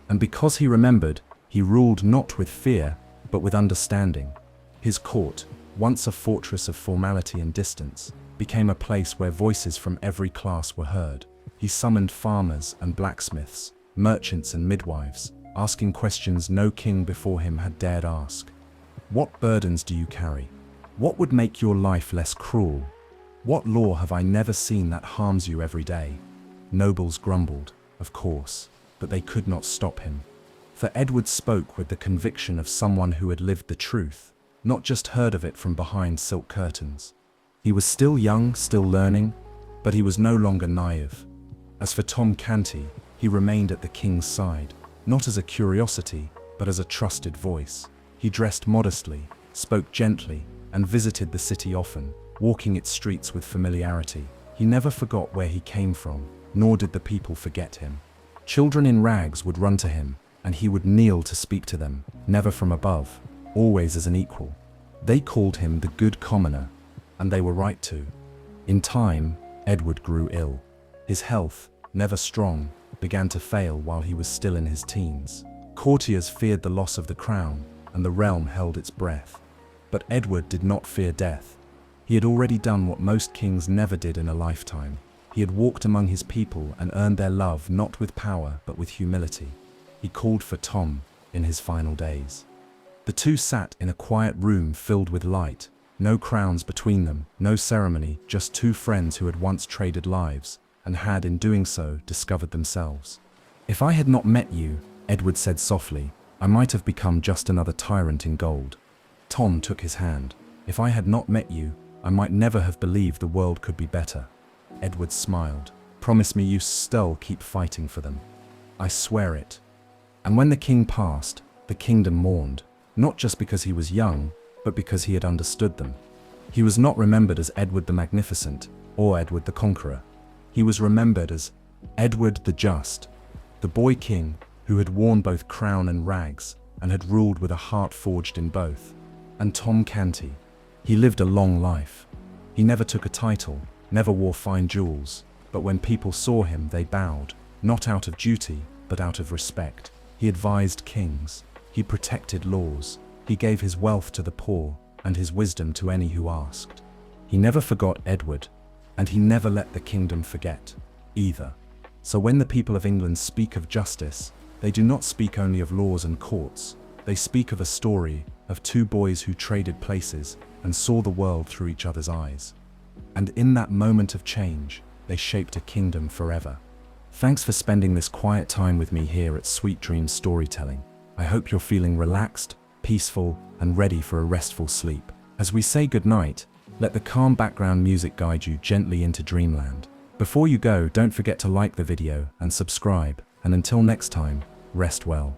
And because he remembered, he ruled not with fear, but with understanding. His court, once a fortress of formality and distance, became a place where voices from every class were heard. He summoned farmers and blacksmiths, merchants and midwives, asking questions no king before him had dared ask. What burdens do you carry? What would make your life less cruel? What law have I never seen that harms you every day? Nobles grumbled, of course, but they could not stop him. For Edward spoke with the conviction of someone who had lived the truth, not just heard of it from behind silk curtains. He was still young, still learning, but he was no longer naive. As for Tom Canty, he remained at the king's side, not as a curiosity, but as a trusted voice. He dressed modestly, spoke gently, and visited the city often, walking its streets with familiarity. He never forgot where he came from, nor did the people forget him. Children in rags would run to him, and he would kneel to speak to them, never from above, always as an equal. They called him the good commoner, and they were right to. In time, Edward grew ill. His health, never strong, began to fail while he was still in his teens. Courtiers feared the loss of the crown, and the realm held its breath. But Edward did not fear death. He had already done what most kings never did in a lifetime. He had walked among his people and earned their love not with power but with humility. He called for Tom in his final days. The two sat in a quiet room filled with light, no crowns between them, no ceremony, just two friends who had once traded lives, and had, in doing so, discovered themselves. "If I had not met you," Edward said softly, "I might have become just another tyrant in gold." Tom took his hand. "If I had not met you, I might never have believed the world could be better." Edward smiled. "Promise me you still keep fighting for them." "I swear it." And when the king passed, the kingdom mourned, not just because he was young, but because he had understood them. He was not remembered as Edward the Magnificent or Edward the Conqueror. He was remembered as Edward the Just, the boy king who had worn both crown and rags and had ruled with a heart forged in both. And Tom Canty, he lived a long life. He never took a title, never wore fine jewels, but when people saw him they bowed, not out of duty, but out of respect. He advised kings, he protected laws, he gave his wealth to the poor and his wisdom to any who asked. He never forgot Edward, and he never let the kingdom forget, either. So when the people of England speak of justice, they do not speak only of laws and courts, they speak of a story of two boys who traded places and saw the world through each other's eyes. And in that moment of change, they shaped a kingdom forever. Thanks for spending this quiet time with me here at Sweet Dreams Storytelling. I hope you're feeling relaxed, peaceful, and ready for a restful sleep. As we say goodnight, let the calm background music guide you gently into dreamland. Before you go, don't forget to like the video and subscribe, and until next time, rest well.